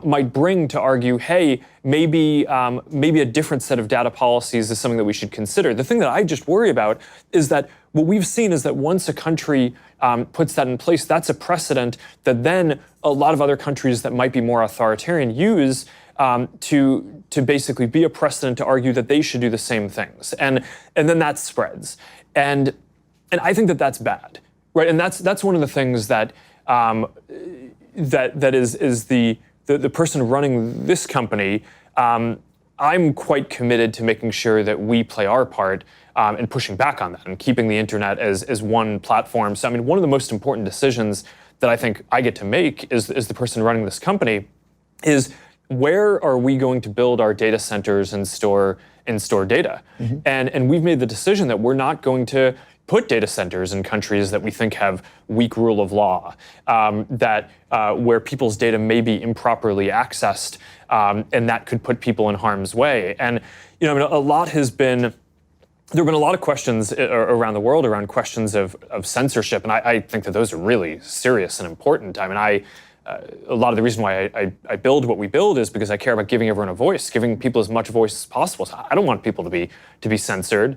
might bring to argue, hey, maybe a different set of data policies is something that we should consider. The thing that I just worry about is that what we've seen is that once a country puts that in place, that's a precedent that then a lot of other countries that might be more authoritarian use to basically be a precedent to argue that they should do the same things, and then that spreads, and I think that that's bad, right? And that's one of the things that that is the person running this company. I'm quite committed to making sure that we play our part in pushing back on that and keeping the internet as one platform. So I mean, one of the most important decisions that I think I get to make is the person running this company is, where are we going to build our data centers and store data? And we've made the decision that we're not going to put data centers in countries that we think have weak rule of law, where people's data may be improperly accessed, and that could put people in harm's way. And I mean, there have been a lot of questions around the world around questions of censorship, and I think that those are really serious and important. I mean, a lot of the reason why I build what we build is because I care about giving everyone a voice, giving people as much voice as possible. So I don't want people to be censored.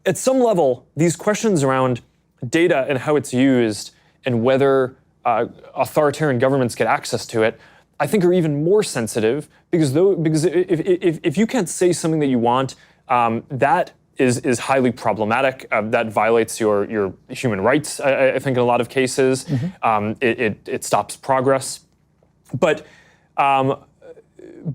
At some level, these questions around data and how it's used and whether authoritarian governments get access to it, I think are even more sensitive, because if you can't say something that you want, that is highly problematic. That violates your human rights, I think, in a lot of cases. It stops progress. But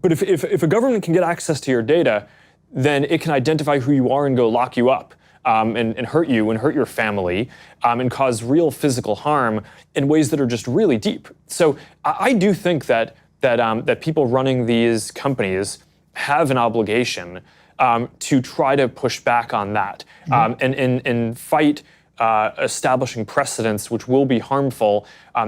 if a government can get access to your data, then it can identify who you are and go lock you up and hurt you and hurt your family and cause real physical harm in ways that are just really deep. So I do think that people running these companies have an obligation to try to push back on that and fight establishing precedents which will be harmful,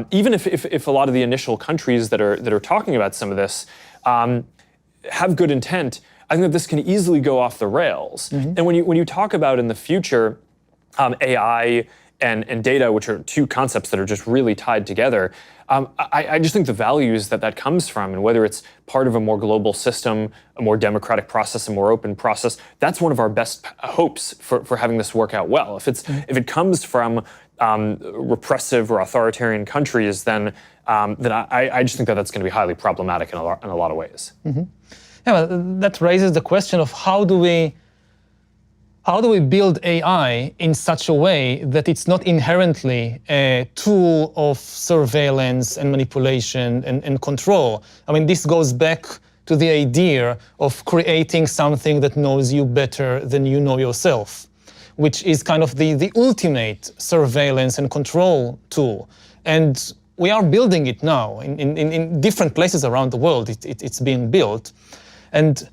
even if a lot of the initial countries that are talking about some of this have good intent. I think that this can easily go off the rails. And when you talk about in the future AI and data, which are two concepts that are just really tied together, I just think the values that comes from, and whether it's part of a more global system, a more democratic process, a more open process, that's one of our best hopes for having this work out well. If it comes from repressive or authoritarian countries, then I just think that that's going to be highly problematic in a lot of ways. Yeah, well, that raises the question of how do we build AI in such a way that it's not inherently a tool of surveillance and manipulation and control? I mean, this goes back to the idea of creating something that knows you better than you know yourself, which is kind of the ultimate surveillance and control tool. And we are building it now in different places around the world. It's being built. And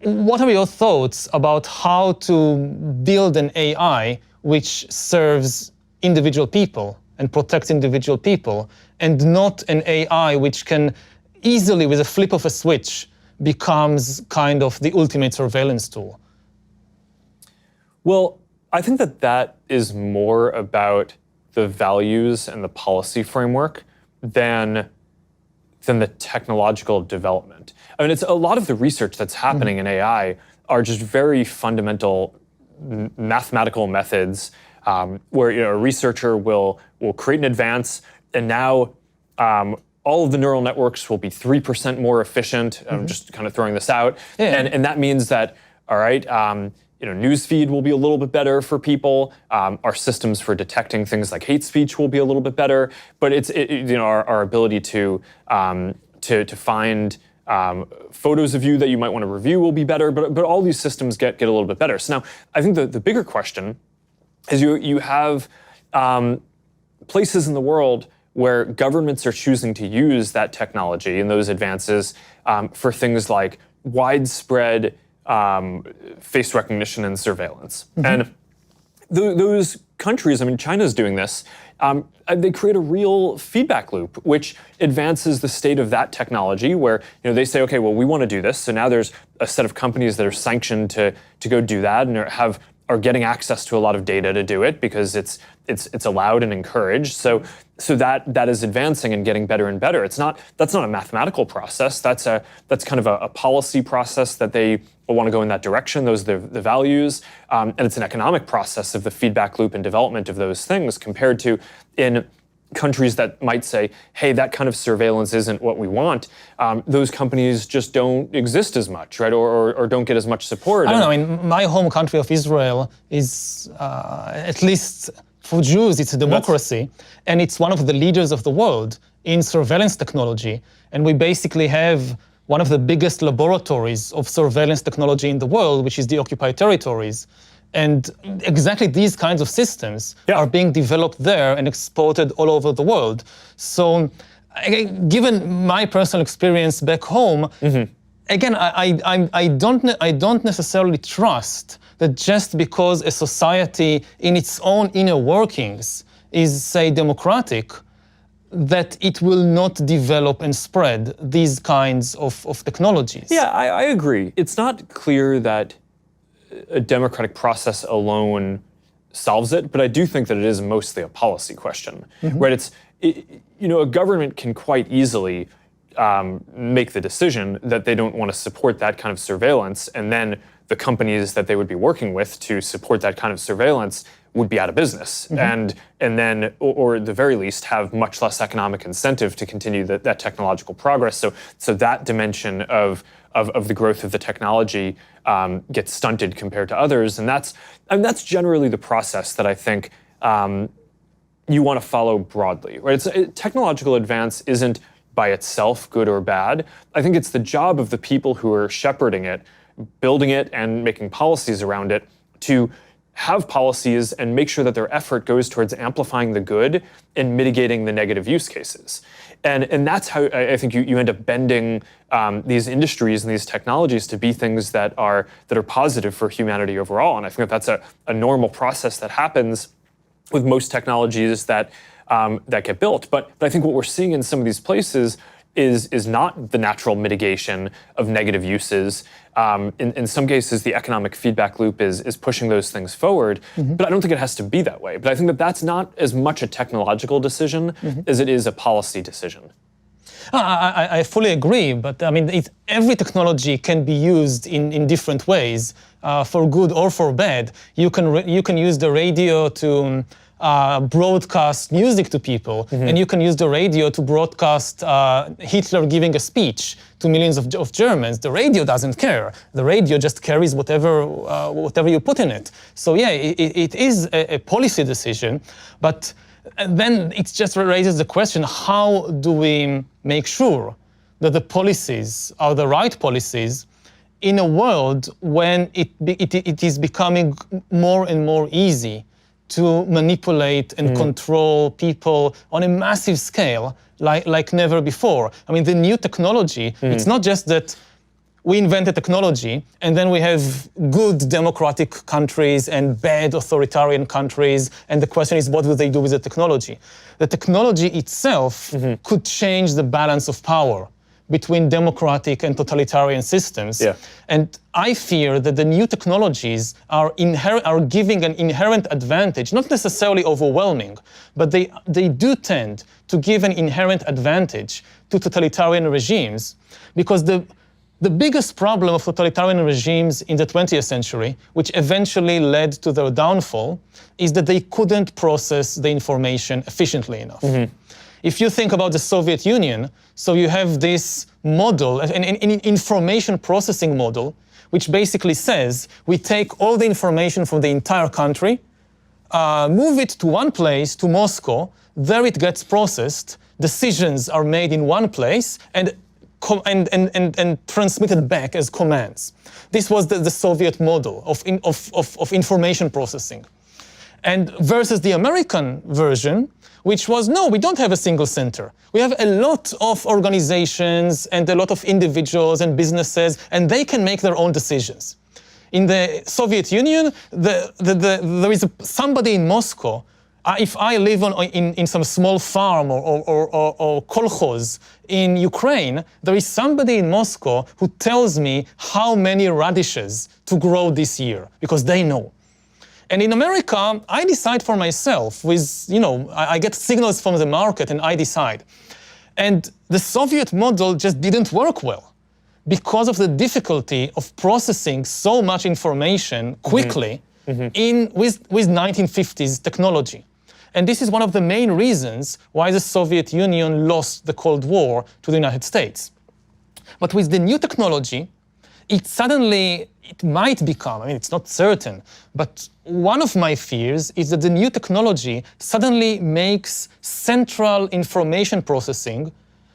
what are your thoughts about how to build an AI which serves individual people and protects individual people, and not an AI which can easily, with a flip of a switch, becomes kind of the ultimate surveillance tool? Well, I think that is more about the values and the policy framework than the technological development. I mean, it's a lot of the research that's happening in AI are just very fundamental mathematical methods where a researcher will create an advance, and now all of the neural networks will be 3% more efficient. I'm just kind of throwing this out, and that means that all right. Newsfeed will be a little bit better for people. Our systems for detecting things like hate speech will be a little bit better. But our ability to find photos of you that you might want to review will be better. But all these systems get a little bit better. So now I think the bigger question is you have places in the world where governments are choosing to use that technology and those advances for things like widespread face recognition and surveillance. And those countries, I mean, China's doing this, they create a real feedback loop, which advances the state of that technology where they say, okay, well, we want to do this. So now there's a set of companies that are sanctioned to go do that and are getting access to a lot of data to do it because it's allowed and encouraged. So that is advancing and getting better and better. That's not a mathematical process. That's kind of a policy process that they want to go in that direction. Those are the values, and it's an economic process of the feedback loop and development of those things compared to in countries that might say, hey, that kind of surveillance isn't what we want. Those companies just don't exist as much, right? Or don't get as much support. I don't know. In my home country of Israel is, at least for Jews, it's a democracy. And it's one of the leaders of the world in surveillance technology. And we basically have one of the biggest laboratories of surveillance technology in the world, which is the occupied territories. And exactly these kinds of systems are being developed there and exported all over the world. So, given my personal experience back home, again, I don't necessarily trust that just because a society in its own inner workings is, say, democratic, that it will not develop and spread these kinds of technologies. Yeah, I agree. It's not clear that a democratic process alone solves it, but I do think that it is mostly a policy question, right? A government can quite easily make the decision that they don't want to support that kind of surveillance, and then the companies that they would be working with to support that kind of surveillance would be out of business, and then, or at the very least, have much less economic incentive to continue that technological progress. So that dimension of the growth of the technology gets stunted compared to others, and that's generally the process that I think you want to follow broadly, right? Technological advance isn't by itself good or bad. I think it's the job of the people who are shepherding it, building it, and making policies around it to have policies and make sure that their effort goes towards amplifying the good and mitigating the negative use cases. And that's how I think you end up bending these industries and these technologies to be things that are positive for humanity overall. And I think that's a normal process that happens with most technologies that get built. But I think what we're seeing in some of these places is not the natural mitigation of negative uses. In some cases, the economic feedback loop is pushing those things forward, but I don't think it has to be that way. But I think that's not as much a technological decision as it is a policy decision. I fully agree, but I mean, every technology can be used in different ways, for good or for bad. You can use the radio to broadcast music to people, and you can use the radio to broadcast Hitler giving a speech to millions of Germans. The radio doesn't care. The radio just carries whatever you put in it. So yeah, it is a policy decision, but then it just raises the question, how do we make sure that the policies are the right policies in a world when it is becoming more and more easy to manipulate and control people on a massive scale like never before? I mean, the new technology, it's not just that we invented technology and then we have good democratic countries and bad authoritarian countries, and the question is, what will they do with the technology? The technology itself could change the balance of power between democratic and totalitarian systems. Yeah. And I fear that the new technologies are giving an inherent advantage, not necessarily overwhelming, but they do tend to give an inherent advantage to totalitarian regimes, because the biggest problem of totalitarian regimes in the 20th century, which eventually led to their downfall, is that they couldn't process the information efficiently enough. Mm-hmm. If you think about the Soviet Union, so you have this model, an information processing model, which basically says we take all the information from the entire country, move it to one place, to Moscow, there it gets processed, decisions are made in one place, and transmitted back as commands. This was the Soviet model of information processing. And versus the American version, which was, no, we don't have a single center. We have a lot of organizations and a lot of individuals and businesses, and they can make their own decisions. In the Soviet Union, there is somebody in Moscow. If I live in some small farm or kolkhoz in Ukraine, there is somebody in Moscow who tells me how many radishes to grow this year, because they know. And in America, I decide for myself with, I get signals from the market and I decide. And the Soviet model just didn't work well because of the difficulty of processing so much information quickly with 1950s technology. And this is one of the main reasons why the Soviet Union lost the Cold War to the United States. But with the new technology, it might become, it's not certain, but one of my fears is that the new technology suddenly makes central information processing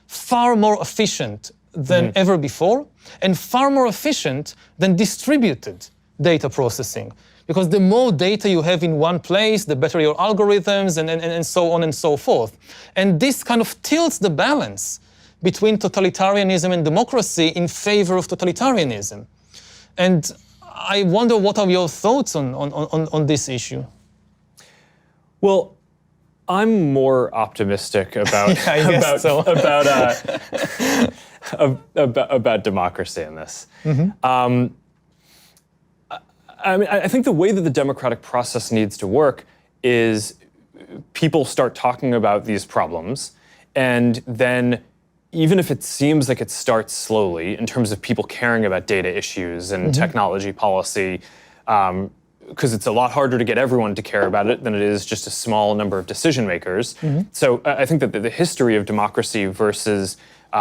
far more efficient than ever before, and far more efficient than distributed data processing. Because the more data you have in one place, the better your algorithms, and so on and so forth. And this kind of tilts the balance between totalitarianism and democracy in favor of totalitarianism. And I wonder, what are your thoughts on this issue? Well, I'm more optimistic about about democracy in this. I think the way that the democratic process needs to work is people start talking about these problems, and then even if it seems like it starts slowly in terms of people caring about data issues and technology policy, because it's a lot harder to get everyone to care about it than it is just a small number of decision makers. So I think that the history of democracy versus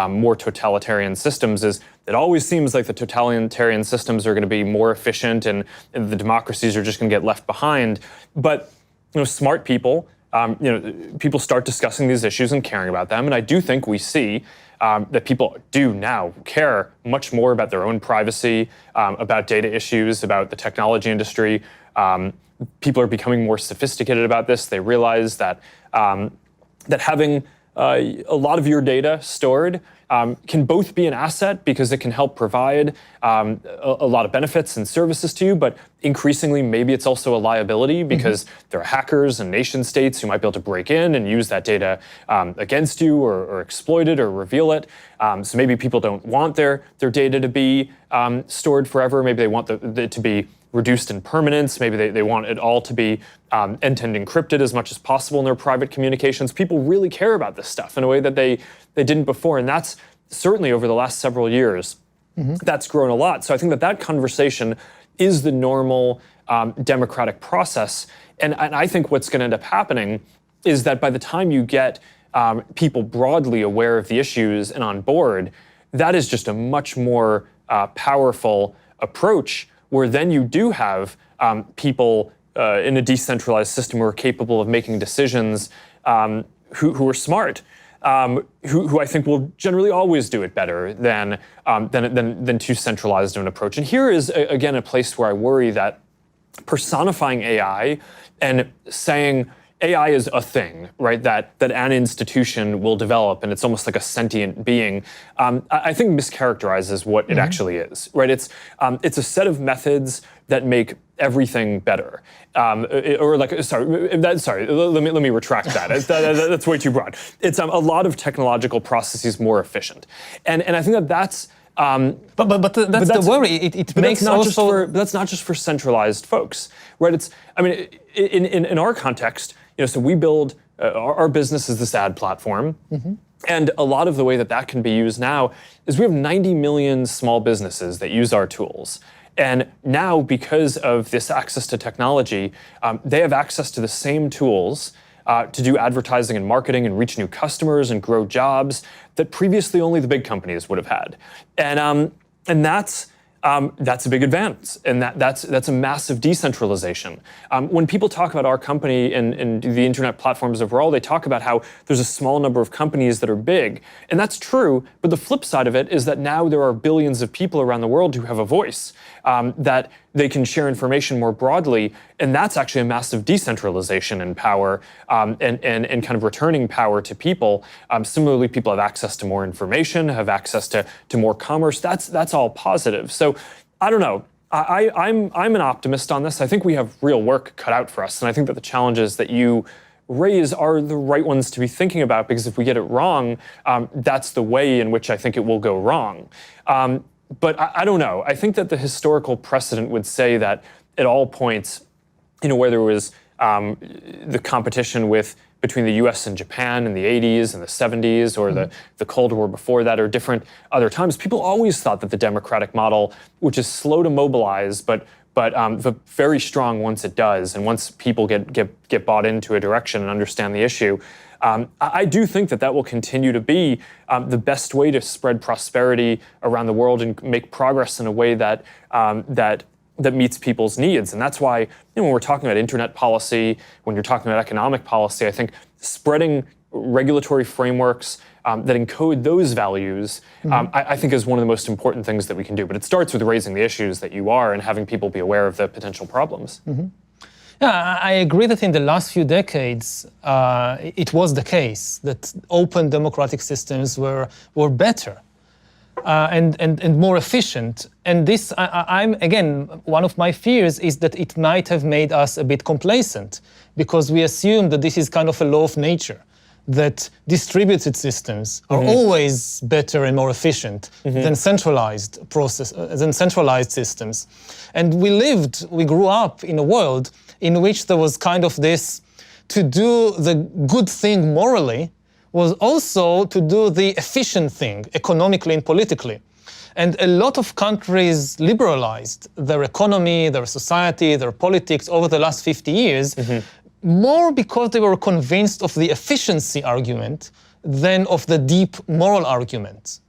more totalitarian systems is, it always seems like the totalitarian systems are going to be more efficient and the democracies are just going to get left behind. But smart people, people start discussing these issues and caring about them. And I do think we see that people do now care much more about their own privacy, about data issues, about the technology industry. People are becoming more sophisticated about this. They realize that that having a lot of your data stored can both be an asset because it can help provide a lot of benefits and services to you, but increasingly maybe it's also a liability because there are hackers and nation states who might be able to break in and use that data against you or exploit it or reveal it. So maybe people don't want their data to be stored forever. Maybe they want it to be reduced in permanence. Maybe they want it all to be end-to-end encrypted as much as possible in their private communications. People really care about this stuff in a way that they didn't before. And that's certainly over the last several years, that's grown a lot. So I think that conversation is the normal democratic process. And I think what's going to end up happening is that by the time you get people broadly aware of the issues and on board, that is just a much more powerful approach, where then you do have people in a decentralized system who are capable of making decisions, who are smart, who I think will generally always do it better than too centralized of an approach. And here is, again, a place where I worry that personifying AI and saying AI is a thing, right? That an institution will develop, and it's almost like a sentient being. I think mischaracterizes what it actually is, right? It's a set of methods that make everything better, let me retract that. That's way too broad. It's a lot of technological processes more efficient, and I think that's. But that's the worry. It makes that's not just for centralized folks, right? It's, I mean, in our context, so we build our business is this ad platform, and a lot of the way that can be used now is we have 90 million small businesses that use our tools. And now, because of this access to technology, they have access to the same tools to do advertising and marketing and reach new customers and grow jobs that previously only the big companies would have had. And that's a big advance, and that's a massive decentralization. When people talk about our company and the internet platforms overall, they talk about how there's a small number of companies that are big, and that's true. But the flip side of it is that now there are billions of people around the world who have a voice, that they can share information more broadly, and that's actually a massive decentralization in power, and kind of returning power to people. Similarly, people have access to more information, have access to more commerce. That's all positive. So I don't know. I'm an optimist on this. I think we have real work cut out for us, and I think that the challenges that you raise are the right ones to be thinking about, because if we get it wrong, that's the way in which I think it will go wrong. But I don't know. I think that the historical precedent would say that at all points, where there was the competition between the US and Japan in the 80s and the 70s, or the Cold War before that, or different other times, people always thought that the democratic model, which is slow to mobilize, but very strong once it does, and once people get bought into a direction and understand the issue, I do think that will continue to be the best way to spread prosperity around the world and make progress in a way that meets people's needs. And that's why, when we're talking about internet policy, when you're talking about economic policy, I think spreading regulatory frameworks that encode those values, I think is one of the most important things that we can do. But it starts with raising the issues that you are and having people be aware of the potential problems. Yeah, I agree that in the last few decades, it was the case that open democratic systems were better and more efficient. And this, again, one of my fears is that it might have made us a bit complacent, because we assume that this is kind of a law of nature, that distributed systems are always better and more efficient than centralized systems. And we grew up in a world in which there was kind of this, to do the good thing morally was also to do the efficient thing economically and politically. And a lot of countries liberalized their economy, their society, their politics over the last 50 years, more because they were convinced of the efficiency argument than of the deep moral argument.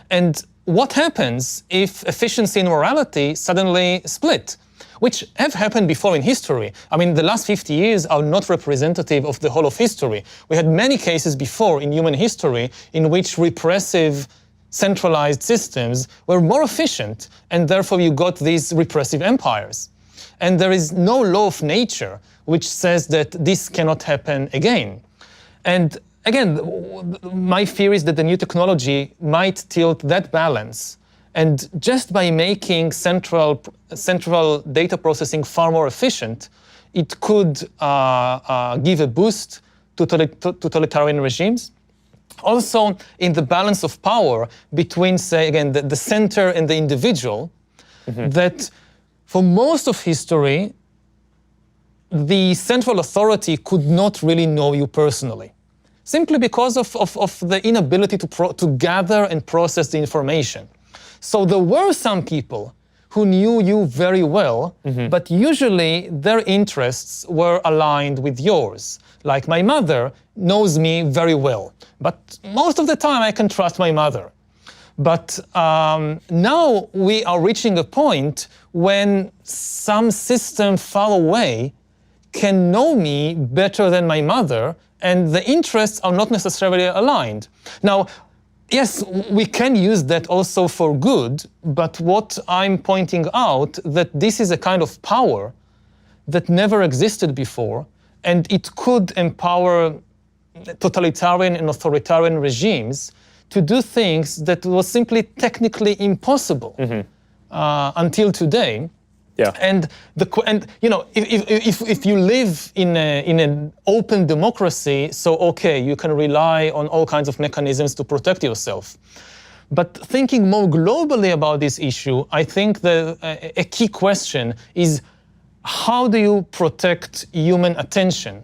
And what happens if efficiency and morality suddenly split? Which have happened before in history. I mean, the last 50 years are not representative of the whole of history. We had many cases before in human history in which repressive, centralized systems were more efficient, and therefore you got these repressive empires. And there is no law of nature which says that this cannot happen again. And again, my fear is that the new technology might tilt that balance. And just by making central data processing far more efficient, it could give a boost to totalitarian regimes. Also, in the balance of power between, say, again, the center and the individual, that for most of history, the central authority could not really know you personally, simply because of the inability to gather and process the information. So there were some people who knew you very well, but usually their interests were aligned with yours. Like my mother knows me very well, but most of the time I can trust my mother. But now we are reaching a point when some system far away can know me better than my mother, and the interests are not necessarily aligned. Now, yes, we can use that also for good, but what I'm pointing out that this is a kind of power that never existed before, and it could empower totalitarian and authoritarian regimes to do things that was simply technically impossible until today. Yeah. And you know, if you live in an open democracy, so okay, you can rely on all kinds of mechanisms to protect yourself. But thinking more globally about this issue, I think a key question is, how do you protect human attention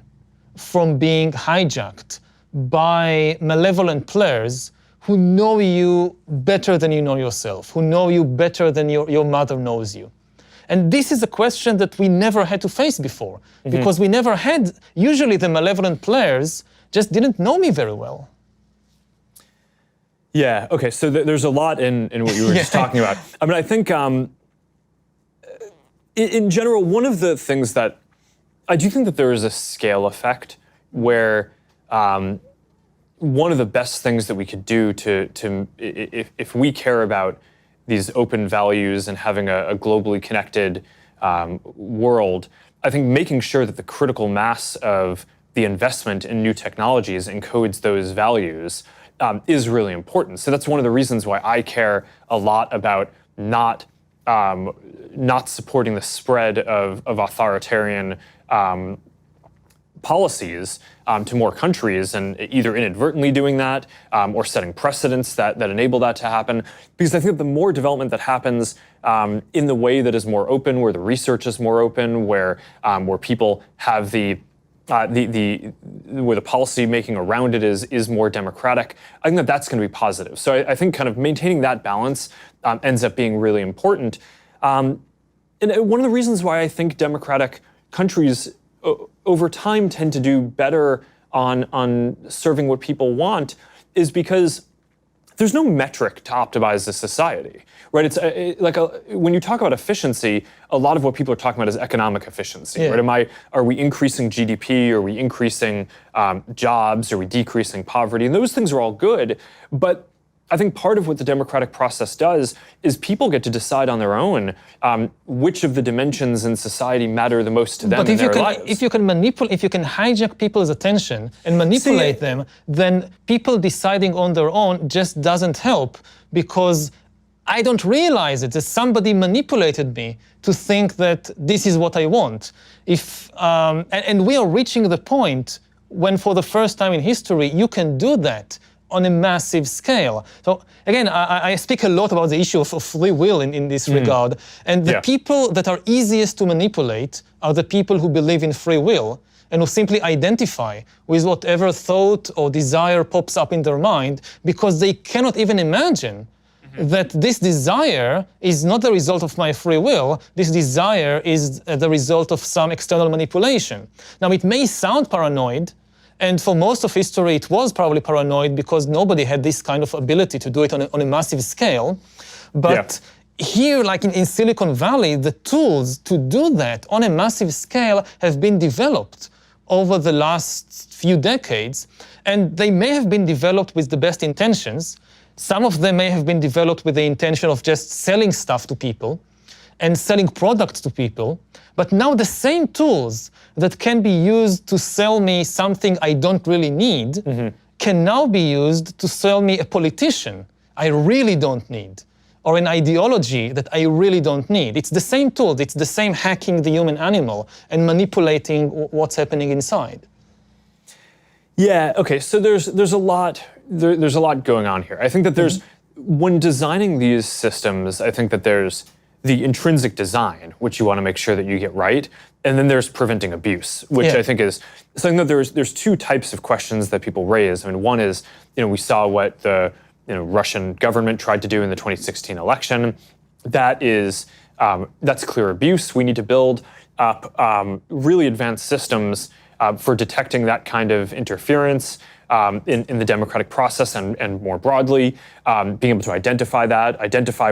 from being hijacked by malevolent players who know you better than you know yourself, who know you better than your mother knows you? And this is a question that we never had to face before, because we never had, usually the malevolent players just didn't know me very well. Yeah, okay, so there's a lot in what you were just talking about. I mean, I think in general, one of the things that, I do think that there is a scale effect where one of the best things that we could do if we care about these open values and having a globally connected world, I think making sure that the critical mass of the investment in new technologies encodes those values is really important. So that's one of the reasons why I care a lot about not supporting the spread of authoritarian policies to more countries, and either inadvertently doing that or setting precedents that enable that to happen. Because I think the more development that happens in the way that is more open, where the research is more open, where people have where the policy making around it is more democratic, I think that's going to be positive. So I think kind of maintaining that balance ends up being really important. And one of the reasons why I think democratic countries over time tend to do better on serving what people want is because there's no metric to optimize the society, right? It's when you talk about efficiency, a lot of what people are talking about is economic efficiency, right? Are we increasing GDP? Are we increasing jobs? Are we decreasing poverty? And those things are all good, but I think part of what the democratic process does is people get to decide on their own which of the dimensions in society matter the most to them in their lives. If you can hijack people's attention and manipulate them, then people deciding on their own just doesn't help, because I don't realize it, that somebody manipulated me to think that this is what I want. And we are reaching the point when, for the first time in history, you can do that on a massive scale. So again, I speak a lot about the issue of free will in this regard. And the people that are easiest to manipulate are the people who believe in free will and who simply identify with whatever thought or desire pops up in their mind, because they cannot even imagine that this desire is not the result of my free will. This desire is the result of some external manipulation. Now, it may sound paranoid, and for most of history, it was probably paranoid because nobody had this kind of ability to do it on a massive scale. But here, like in Silicon Valley, the tools to do that on a massive scale have been developed over the last few decades. And they may have been developed with the best intentions. Some of them may have been developed with the intention of just selling stuff to people and selling products to people. But now the same tools that can be used to sell me something I don't really need can now be used to sell me a politician I really don't need, or an ideology that I really don't need. It's the same tools, it's the same hacking the human animal and manipulating what's happening inside. Yeah, okay, so there's a lot going on here. I think that there's, when designing these systems, I think that there's the intrinsic design, which you want to make sure that you get right, and then there's preventing abuse, which I think is something that there's two types of questions that people raise. I mean, one is, we saw what the Russian government tried to do in the 2016 election. That's clear abuse. We need to build up really advanced systems for detecting that kind of interference in the democratic process and more broadly, being able to identify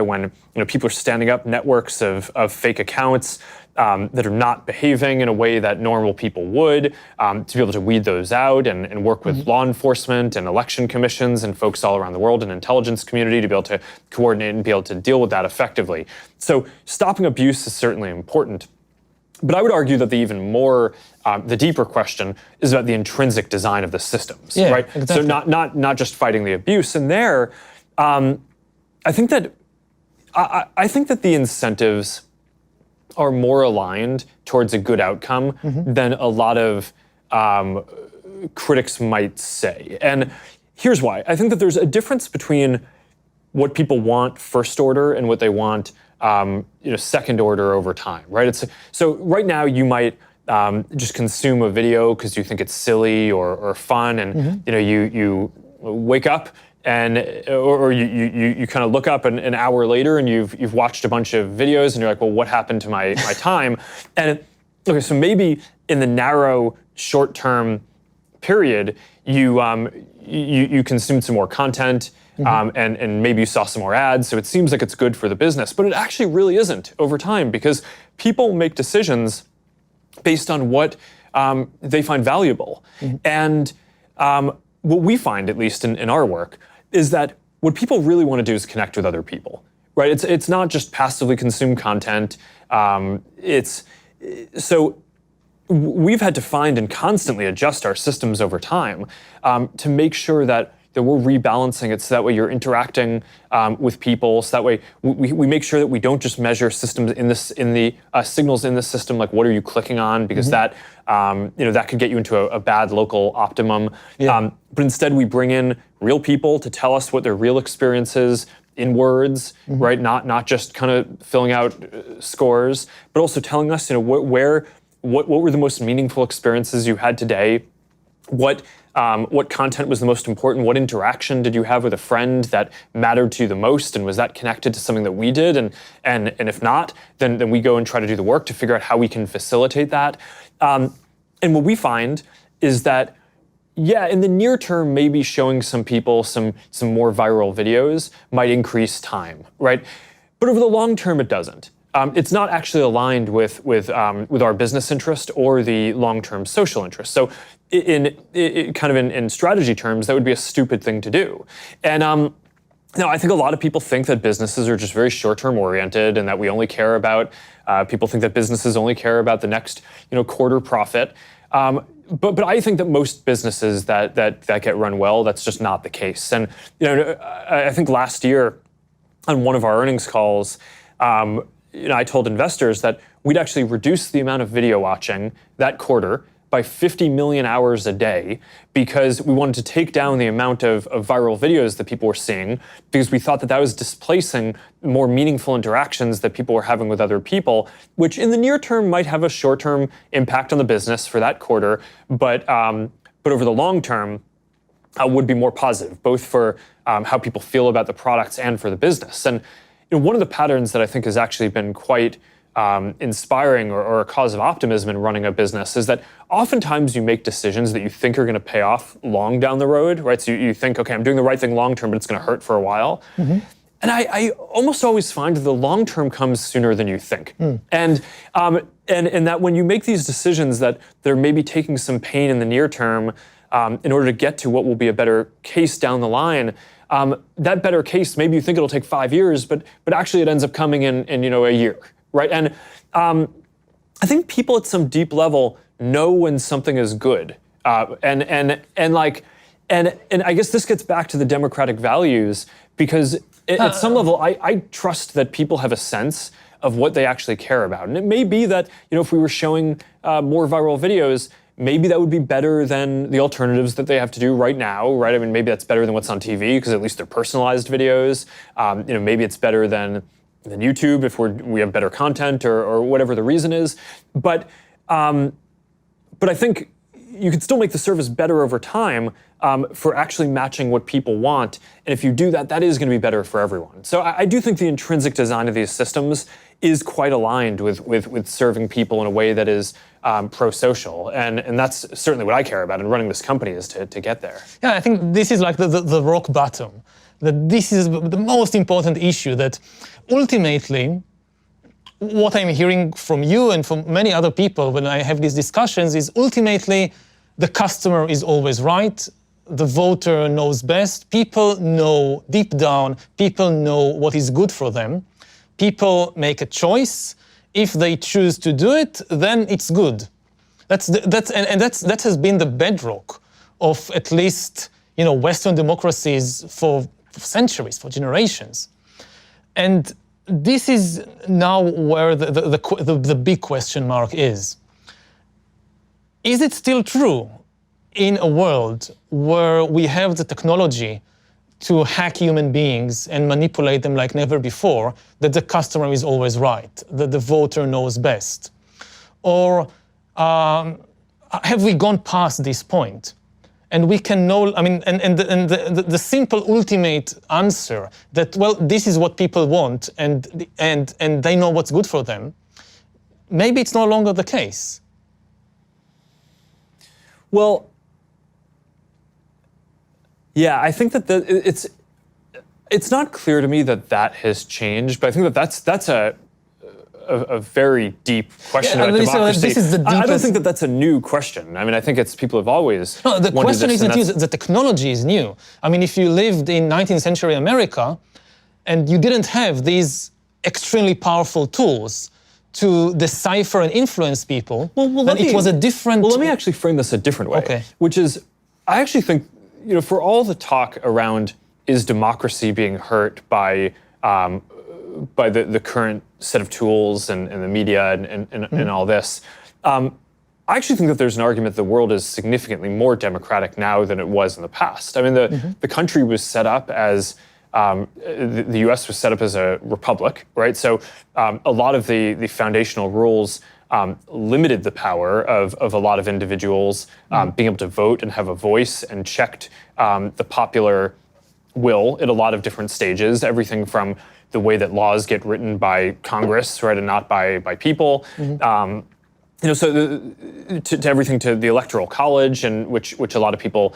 when people are standing up networks of fake accounts that are not behaving in a way that normal people would, to be able to weed those out and work with law enforcement and election commissions and folks all around the world and intelligence community to be able to coordinate and be able to deal with that effectively. So stopping abuse is certainly important. But I would argue that the even more, the deeper question is about the intrinsic design of the systems, Yeah, right? exactly. So not just fighting the abuse. And there, I think that the incentives are more aligned towards a good outcome than a lot of critics might say. And here's why. I think that there's a difference between what people want first order and what they want second order over time, right? So right now you might just consume a video because you think it's silly or fun, and you wake up and or you kind of look up an hour later and you've watched a bunch of videos and you're like, well, what happened to my time? And okay, so maybe in the narrow short-term period, you consumed some more content. And maybe you saw some more ads, so it seems like it's good for the business, but it actually really isn't over time, because people make decisions based on what they find valuable. And what we find, at least in our work, is that what people really want to do is connect with other people, right? It's not just passively consume content. So we've had to find and constantly adjust our systems over time to make sure that we're rebalancing it, so that way you're interacting with people. So that way we make sure that we don't just measure systems in the signals in the system, like what are you clicking on, because that that could get you into a bad local optimum. But instead we bring in real people to tell us what their real experience is in words, right? Not just kind of filling out scores, but also telling us what were the most meaningful experiences you had today. What content was the most important? What interaction did you have with a friend that mattered to you the most? And was that connected to something that we did? And if not, then we go and try to do the work to figure out how we can facilitate that. And what we find is that, in the near term, maybe showing some people some more viral videos might increase time, right? But over the long term, it doesn't. It's not actually aligned with our business interest or the long-term social interest. So in strategy terms, that would be a stupid thing to do. And now I think a lot of people think that businesses are just very short-term oriented, and that we only care about, people think that businesses only care about the next quarter profit. But I think that most businesses that get run well, that's just not the case. And I think last year on one of our earnings calls, I told investors that we'd actually reduce the amount of video watching that quarter by 50 million hours a day, because we wanted to take down the amount of viral videos that people were seeing, because we thought that was displacing more meaningful interactions that people were having with other people, which in the near term might have a short-term impact on the business for that quarter, but over the long term would be more positive, both for how people feel about the products and for the business. And one of the patterns that I think has actually been quite inspiring or a cause of optimism in running a business is that oftentimes you make decisions that you think are going to pay off long down the road, right? So you think, okay, I'm doing the right thing long term, but it's going to hurt for a while. And I almost always find that the long term comes sooner than you think. And that when you make these decisions that they're maybe taking some pain in the near term in order to get to what will be a better case down the line, that better case, maybe you think it'll take 5 years, but actually it ends up coming in a year, right? And I think people at some deep level know when something is good, and I guess this gets back to the democratic values, because at some level I trust that people have a sense of what they actually care about, and it may be that if we were showing more viral videos, maybe that would be better than the alternatives that they have to do right now, right? I mean, maybe that's better than what's on TV, because at least they're personalized videos. Maybe it's better than YouTube if we have better content, or whatever the reason is. But I think you can still make the service better over time for actually matching what people want. And if you do that, that is going to be better for everyone. So I do think the intrinsic design of these systems is quite aligned with serving people in a way that is pro-social. And that's certainly what I care about in running this company, is to get there. Yeah, I think this is like the rock bottom. That this is the most important issue, that ultimately what I'm hearing from you and from many other people when I have these discussions is ultimately the customer is always right, the voter knows best, people know deep down, people know what is good for them, people make a choice, if they choose to do it, then it's good. That has been the bedrock of at least Western democracies for centuries, for generations. And this is now where the big question mark is. Is it still true in a world where we have the technology to hack human beings and manipulate them like never before, that the customer is always right, that the voter knows best? Or have we gone past this point? And we can know, the simple ultimate answer that, well, this is what people want and they know what's good for them, maybe it's no longer the case. Well, yeah, I think that it's not clear to me that has changed, but I think that's a very deep question about democracy. This is the deepest... I don't think that's a new question. I think it's people have always No, the question isn't new, the technology is new. If you lived in 19th century America and you didn't have these extremely powerful tools to decipher and influence people, then it was a different... Well, let me actually frame this a different way, which is, I actually think, for all the talk around is democracy being hurt by the current set of tools and the media and all this, I actually think that there's an argument the world is significantly more democratic now than it was in the past. The country was set up as, the US was set up as a republic, right? So a lot of the foundational rules limited the power of a lot of individuals being able to vote and have a voice, and checked the popular will at a lot of different stages, everything from the way that laws get written by Congress, right, and not by people. So to everything to the Electoral College, and which a lot of people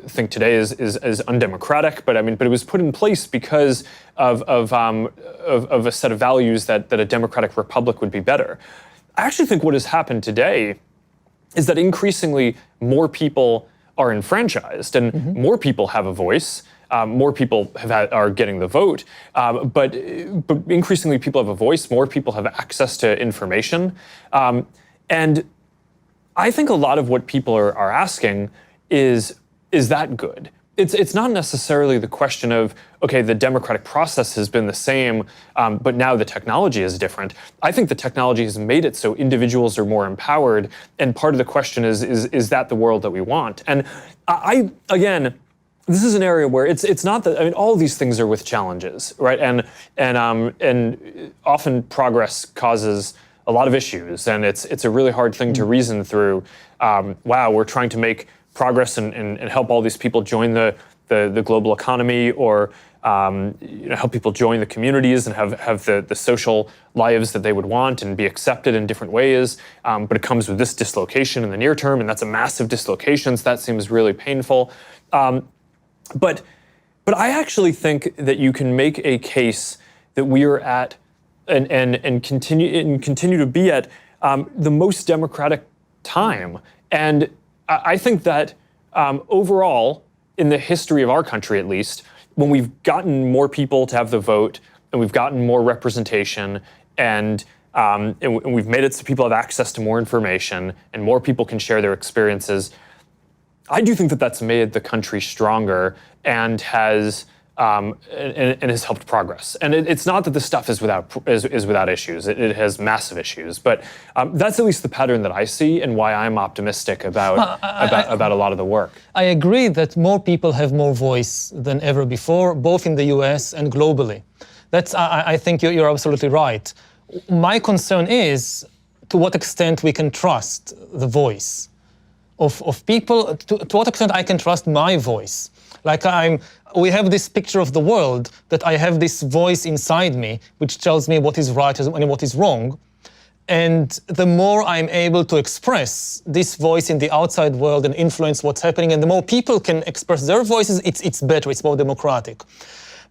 think today is undemocratic, but it was put in place because of a set of values that a democratic republic would be better. I actually think what has happened today is that increasingly more people are enfranchised and more people have a voice. More people are getting the vote, but increasingly people have a voice, more people have access to information. And I think a lot of what people are asking is that good? It's not necessarily the question of, okay, the democratic process has been the same, but now the technology is different. I think the technology has made it so individuals are more empowered, and part of the question is that the world that we want? And again, this is an area where it's not that, all of these things are with challenges, right? And often progress causes a lot of issues, and it's a really hard thing to reason through. Wow, we're trying to make progress and help all these people join the global economy, or help people join the communities and have the social lives that they would want and be accepted in different ways. But it comes with this dislocation in the near term, and that's a massive dislocation, so that seems really painful. But I actually think that you can make a case that we are at and continue to be at the most democratic time. And I think that overall, in the history of our country at least, when we've gotten more people to have the vote, and we've gotten more representation, and we've made it so people have access to more information, and more people can share their experiences, I do think that that's made the country stronger and has helped progress. And it's not that this stuff is without issues. It has massive issues, but that's at least the pattern that I see, and why I'm optimistic about a lot of the work. I agree that more people have more voice than ever before, both in the US and globally. I think you're absolutely right. My concern is to what extent we can trust the voice of people, to what extent I can trust my voice. Like we have this picture of the world that I have this voice inside me which tells me what is right and what is wrong. And the more I'm able to express this voice in the outside world and influence what's happening, and the more people can express their voices, it's better, it's more democratic.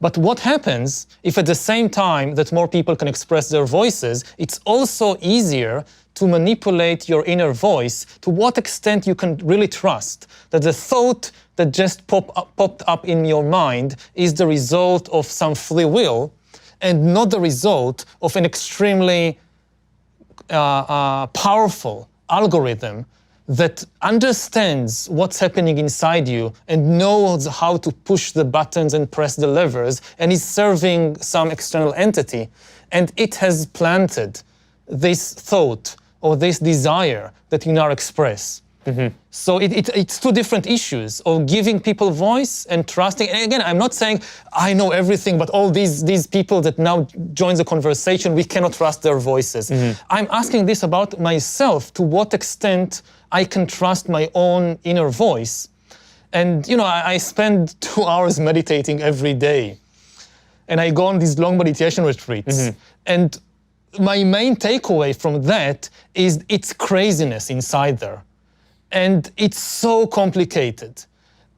But what happens if at the same time that more people can express their voices, it's also easier to manipulate your inner voice? To what extent you can really trust that the thought that just popped up in your mind is the result of some free will and not the result of an extremely powerful algorithm that understands what's happening inside you and knows how to push the buttons and press the levers and is serving some external entity, and it has planted this thought or this desire that you now express. So it's two different issues of giving people voice and trusting. And again, I'm not saying I know everything, but all these people that now join the conversation, we cannot trust their voices. I'm asking this about myself, to what extent I can trust my own inner voice. And I spend 2 hours meditating every day. And I go on these long meditation retreats. And my main takeaway from that is it's craziness inside there. And it's so complicated.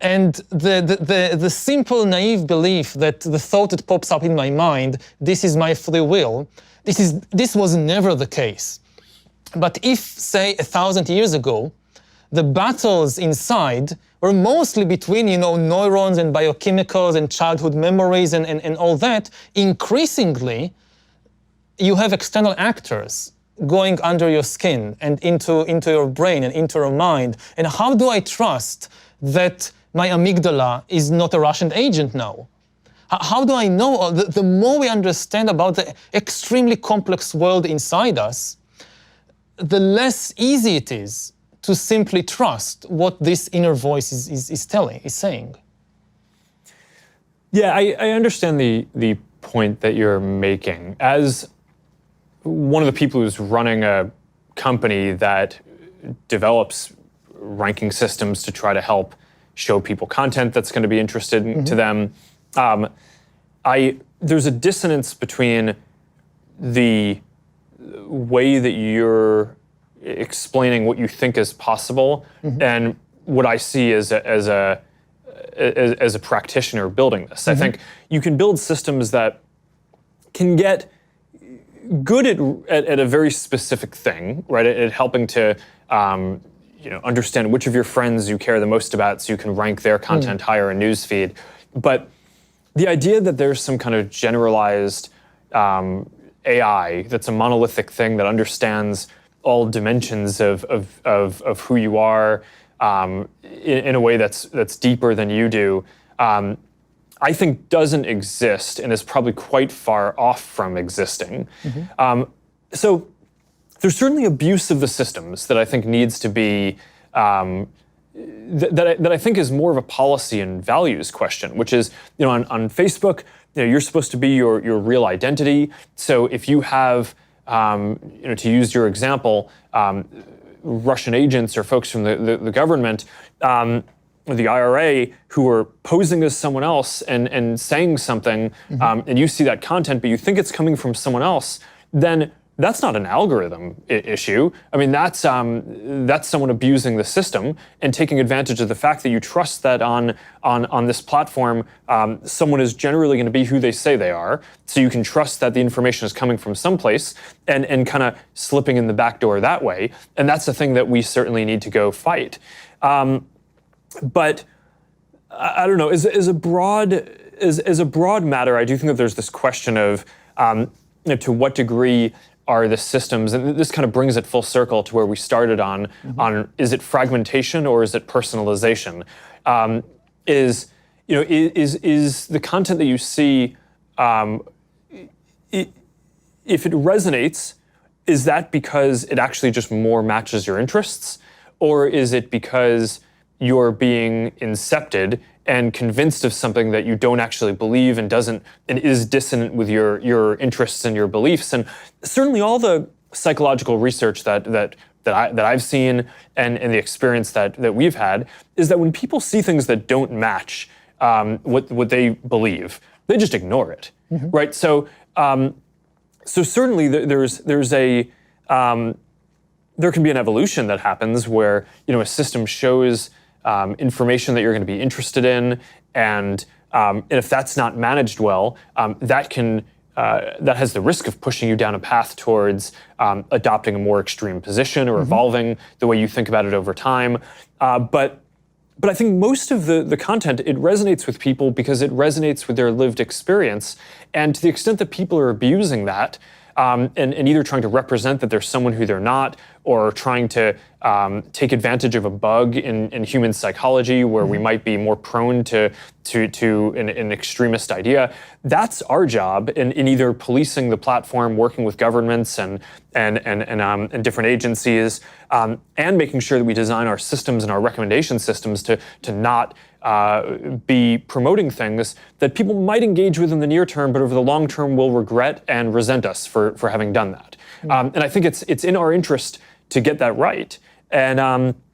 And the simple, naive belief that the thought that pops up in my mind, this is my free will, this was never the case. But if, say, 1,000 years ago, the battles inside were mostly between, neurons and biochemicals and childhood memories and all that, increasingly, you have external actors going under your skin and into your brain and into your mind. And how do I trust that my amygdala is not a Russian agent now? How do I know? The more we understand about the extremely complex world inside us, the less easy it is to simply trust what this inner voice is saying. Yeah, I understand the point that you're making. As one of the people who's running a company that develops ranking systems to try to help show people content that's going to be interested to them, there's a dissonance between the way that you're explaining what you think is possible and what I see as a practitioner building this. I think you can build systems that can get good at a very specific thing, right? At helping to understand which of your friends you care the most about, so you can rank their content higher in newsfeed. But the idea that there's some kind of generalized AI that's a monolithic thing that understands all dimensions of who you are in a way that's deeper than you do, I think doesn't exist and is probably quite far off from existing. So there's certainly abuse of the systems that I think needs to be, that I think is more of a policy and values question, which is, on Facebook, you're supposed to be your real identity. So if you have, to use your example, Russian agents or folks from the government, the IRA, who are posing as someone else and saying something, and you see that content, but you think it's coming from someone else, then that's not an algorithm issue. I mean, that's someone abusing the system and taking advantage of the fact that you trust that on this platform, someone is generally going to be who they say they are. So you can trust that the information is coming from someplace and kind of slipping in the back door that way. And that's the thing that we certainly need to go fight. But I don't know, as a broad matter, I do think that there's this question of to what degree are the systems, and this kind of brings it full circle to where we started on is it fragmentation or is it personalization? Is the content that you see, if it resonates, is that because it actually just more matches your interests, or is it because you're being incepted and convinced of something that you don't actually believe and is dissonant with your interests and your beliefs? And certainly all the psychological research that I've seen and the experience that we've had is that when people see things that don't match what they believe, they just ignore it, right? So certainly there can be an evolution that happens where a system shows information that you're going to be interested in, and if that's not managed well, that has the risk of pushing you down a path towards adopting a more extreme position or evolving the way you think about it over time. But I think most of the content, it resonates with people because it resonates with their lived experience, and to the extent that people are abusing that, and either trying to represent that they're someone who they're not, or trying to take advantage of a bug in human psychology where we might be more prone to an extremist idea. That's our job in either policing the platform, working with governments and different agencies, and making sure that we design our systems and our recommendation systems to not be promoting things that people might engage with in the near term, but over the long term will regret and resent us for having done that. And I think it's in our interest to get that right. And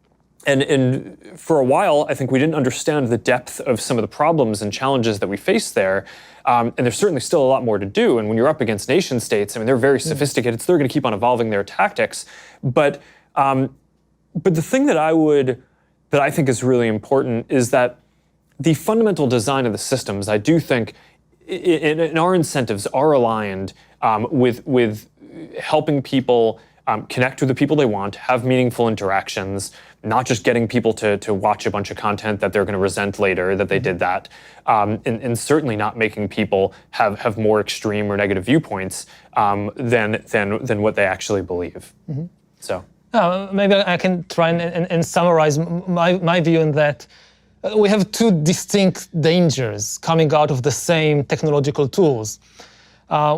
for a while, I think we didn't understand the depth of some of the problems and challenges that we face there. And there's certainly still a lot more to do. And when you're up against nation states, I mean, they're very sophisticated, so they're going to keep on evolving their tactics. But the thing that I think is really important is that the fundamental design of the systems, I do think, in our incentives are aligned with helping people connect with the people they want, have meaningful interactions, not just getting people to watch a bunch of content that they're going to resent later that they did that, and certainly not making people have more extreme or negative viewpoints than what they actually believe. So maybe I can try and summarize my view on that. We have two distinct dangers coming out of the same technological tools.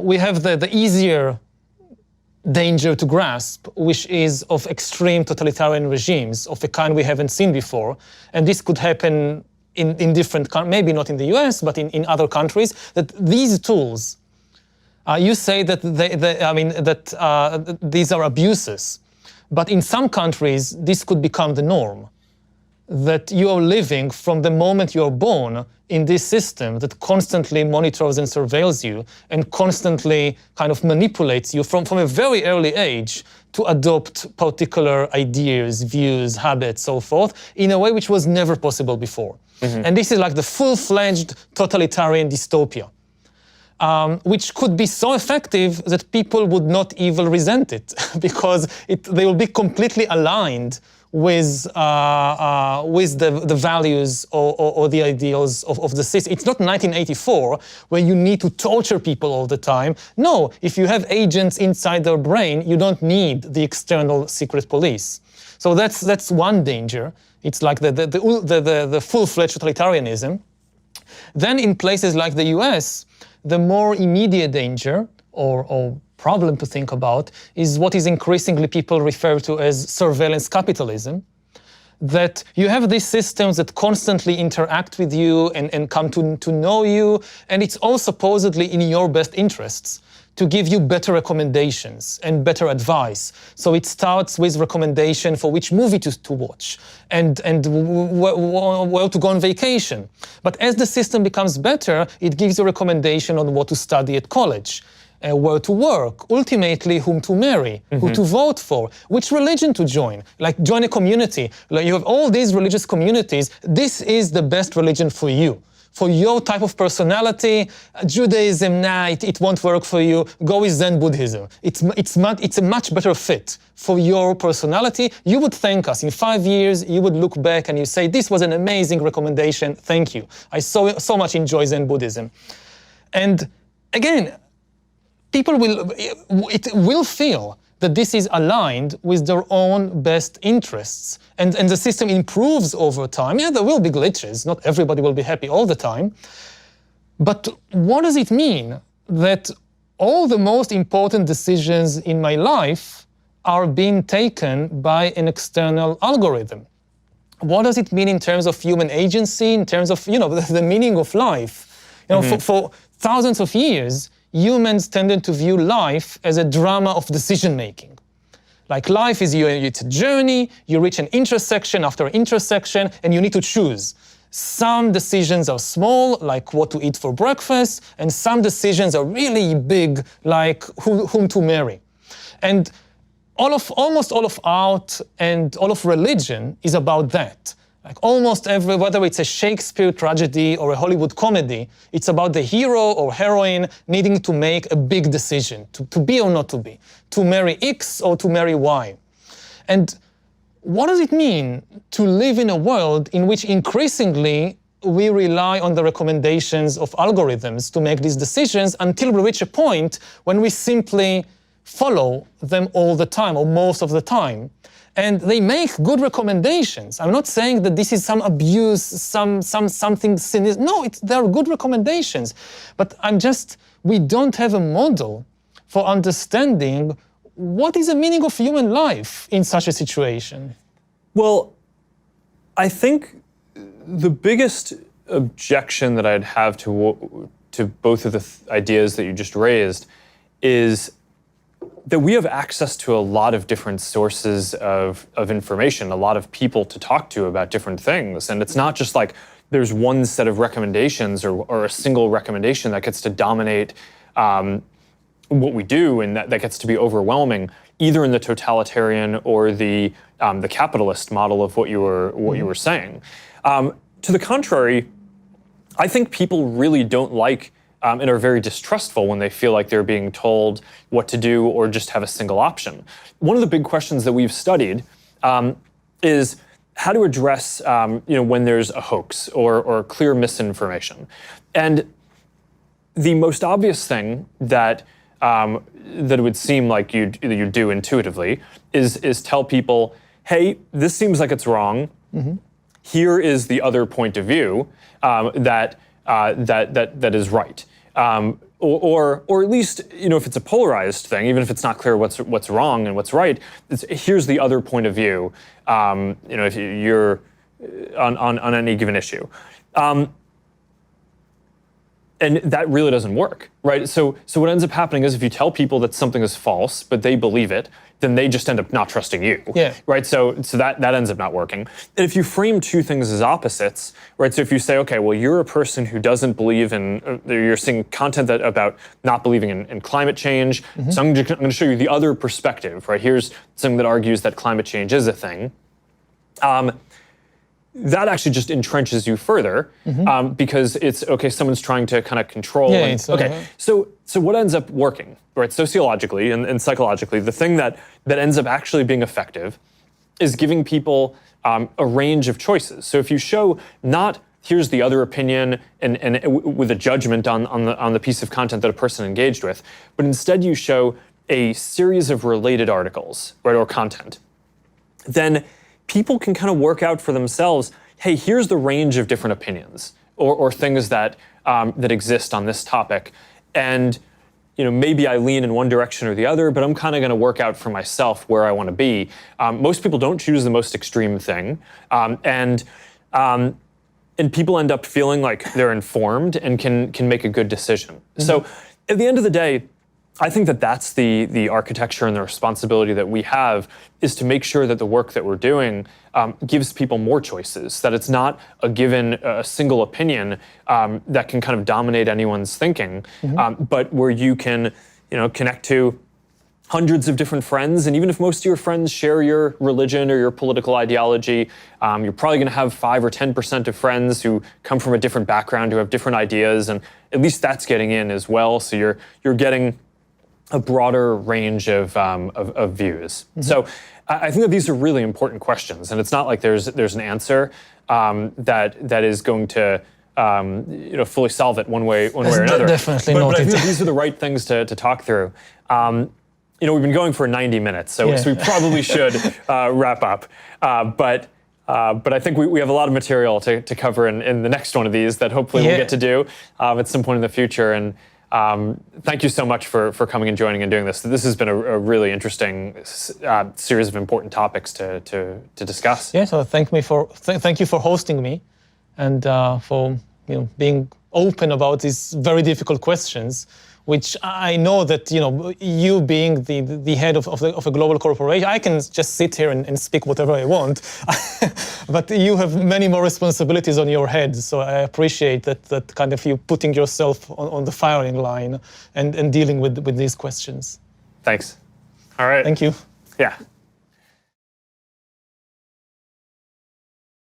We have the easier danger to grasp, which is of extreme totalitarian regimes of a kind we haven't seen before. And this could happen in different, maybe not in the US, but in other countries, that these tools, you say that these are abuses, but in some countries, this could become the norm. That you are living from the moment you are born in this system that constantly monitors and surveils you and constantly kind of manipulates you from a very early age to adopt particular ideas, views, habits, so forth, in a way which was never possible before. And this is like the full-fledged totalitarian dystopia, which could be so effective that people would not even resent it because they will be completely aligned with the values or the ideals of the system. It's not 1984 where you need to torture people all the time. No, if you have agents inside their brain, you don't need the external secret police. So that's one danger. It's like the full-fledged totalitarianism. Then in places like the US, the more immediate danger or problem to think about is what is increasingly people refer to as surveillance capitalism, that you have these systems that constantly interact with you and come to know you, and it's all supposedly in your best interests to give you better recommendations and better advice. So it starts with recommendation for which movie to watch and where to go on vacation. But as the system becomes better, it gives you a recommendation on what to study at college, where to work, ultimately whom to marry, who to vote for, which religion to join, like join a community. Like you have all these religious communities, this is the best religion for you. For your type of personality, Judaism, nah, it won't work for you, go with Zen Buddhism. It's a much better fit for your personality. You would thank us. In 5 years, you would look back and you say, this was an amazing recommendation, thank you. I so much enjoy Zen Buddhism. And again, people will feel that this is aligned with their own best interests. And the system improves over time. Yeah, there will be glitches. Not everybody will be happy all the time. But what does it mean that all the most important decisions in my life are being taken by an external algorithm? What does it mean in terms of human agency, in terms of, the meaning of life? For thousands of years, humans tended to view life as a drama of decision-making. Like life is it's a journey, you reach an intersection after intersection, and you need to choose. Some decisions are small, like what to eat for breakfast, and some decisions are really big, like whom to marry. And almost all of art and all of religion is about that. Like almost whether it's a Shakespeare tragedy or a Hollywood comedy, it's about the hero or heroine needing to make a big decision, to be or not to be, to marry X or to marry Y. And what does it mean to live in a world in which increasingly we rely on the recommendations of algorithms to make these decisions until we reach a point when we simply follow them all the time or most of the time. And they make good recommendations. I'm not saying that this is some abuse, something sinister. No, they are good recommendations. But we don't have a model for understanding what is the meaning of human life in such a situation. Well, I think the biggest objection that I'd have to both of the ideas that you just raised is that we have access to a lot of different sources of information, a lot of people to talk to about different things. And it's not just like there's one set of recommendations or a single recommendation that gets to dominate what we do, and that gets to be overwhelming, either in the totalitarian or the capitalist model of what you were saying. To the contrary, I think people really don't like and are very distrustful when they feel like they're being told what to do or just have a single option. One of the big questions that we've studied is how to address when there's a hoax or clear misinformation. And the most obvious thing that it would seem like you do intuitively is tell people, hey, this seems like it's wrong. Mm-hmm. Here is the other point of view that is right. Or at least, if it's a polarized thing, even if it's not clear what's wrong and what's right, here's the other point of view. If you're on any given issue. And that really doesn't work, right? So what ends up happening is if you tell people that something is false, but they believe it, then they just end up not trusting you, right? So that ends up not working. And if you frame two things as opposites, right? So if you say, okay, well, you're a person who doesn't believe in, you're seeing content about not believing in climate change. Mm-hmm. So I'm going to show you the other perspective, right? Here's something that argues that climate change is a thing. That actually just entrenches you further, mm-hmm. Because it's, okay, someone's trying to kind of control. Yeah, So what ends up working, right, sociologically and psychologically, the thing that ends up actually being effective is giving people a range of choices. So if you show not here's the other opinion and with a judgment on the piece of content that a person engaged with, but instead you show a series of related articles, right, or content, then people can kind of work out for themselves, hey, here's the range of different opinions or things that exist on this topic. And maybe I lean in one direction or the other, but I'm kind of going to work out for myself where I want to be. Most people don't choose the most extreme thing. And people end up feeling like they're informed and can make a good decision. Mm-hmm. So at the end of the day, I think that's the architecture and the responsibility that we have, is to make sure that the work that we're doing gives people more choices, that it's not a single opinion that can kind of dominate anyone's thinking, mm-hmm. But where you can connect to hundreds of different friends, and even if most of your friends share your religion or your political ideology, you're probably going to have 5 or 10% of friends who come from a different background, who have different ideas, and at least that's getting in as well. So you're getting a broader range of views. Mm-hmm. So I think that these are really important questions, and it's not like there's an answer that is going to fully solve it one way or another. Definitely not. But I think these are the right things to talk through. We've been going for 90 minutes, so we probably should wrap up. But I think we have a lot of material to cover in the next one of these that hopefully we'll get to do at some point in the future. And thank you so much for coming and joining and doing this. This has been a really interesting series of important topics to discuss. Yeah, so thank you for hosting me, and for being open about these very difficult questions, which I know that you being the head of a global corporation, I can just sit here and speak whatever I want, but you have many more responsibilities on your head. So I appreciate that kind of you putting yourself on the firing line and dealing with these questions. Thanks. All right. Thank you. Yeah.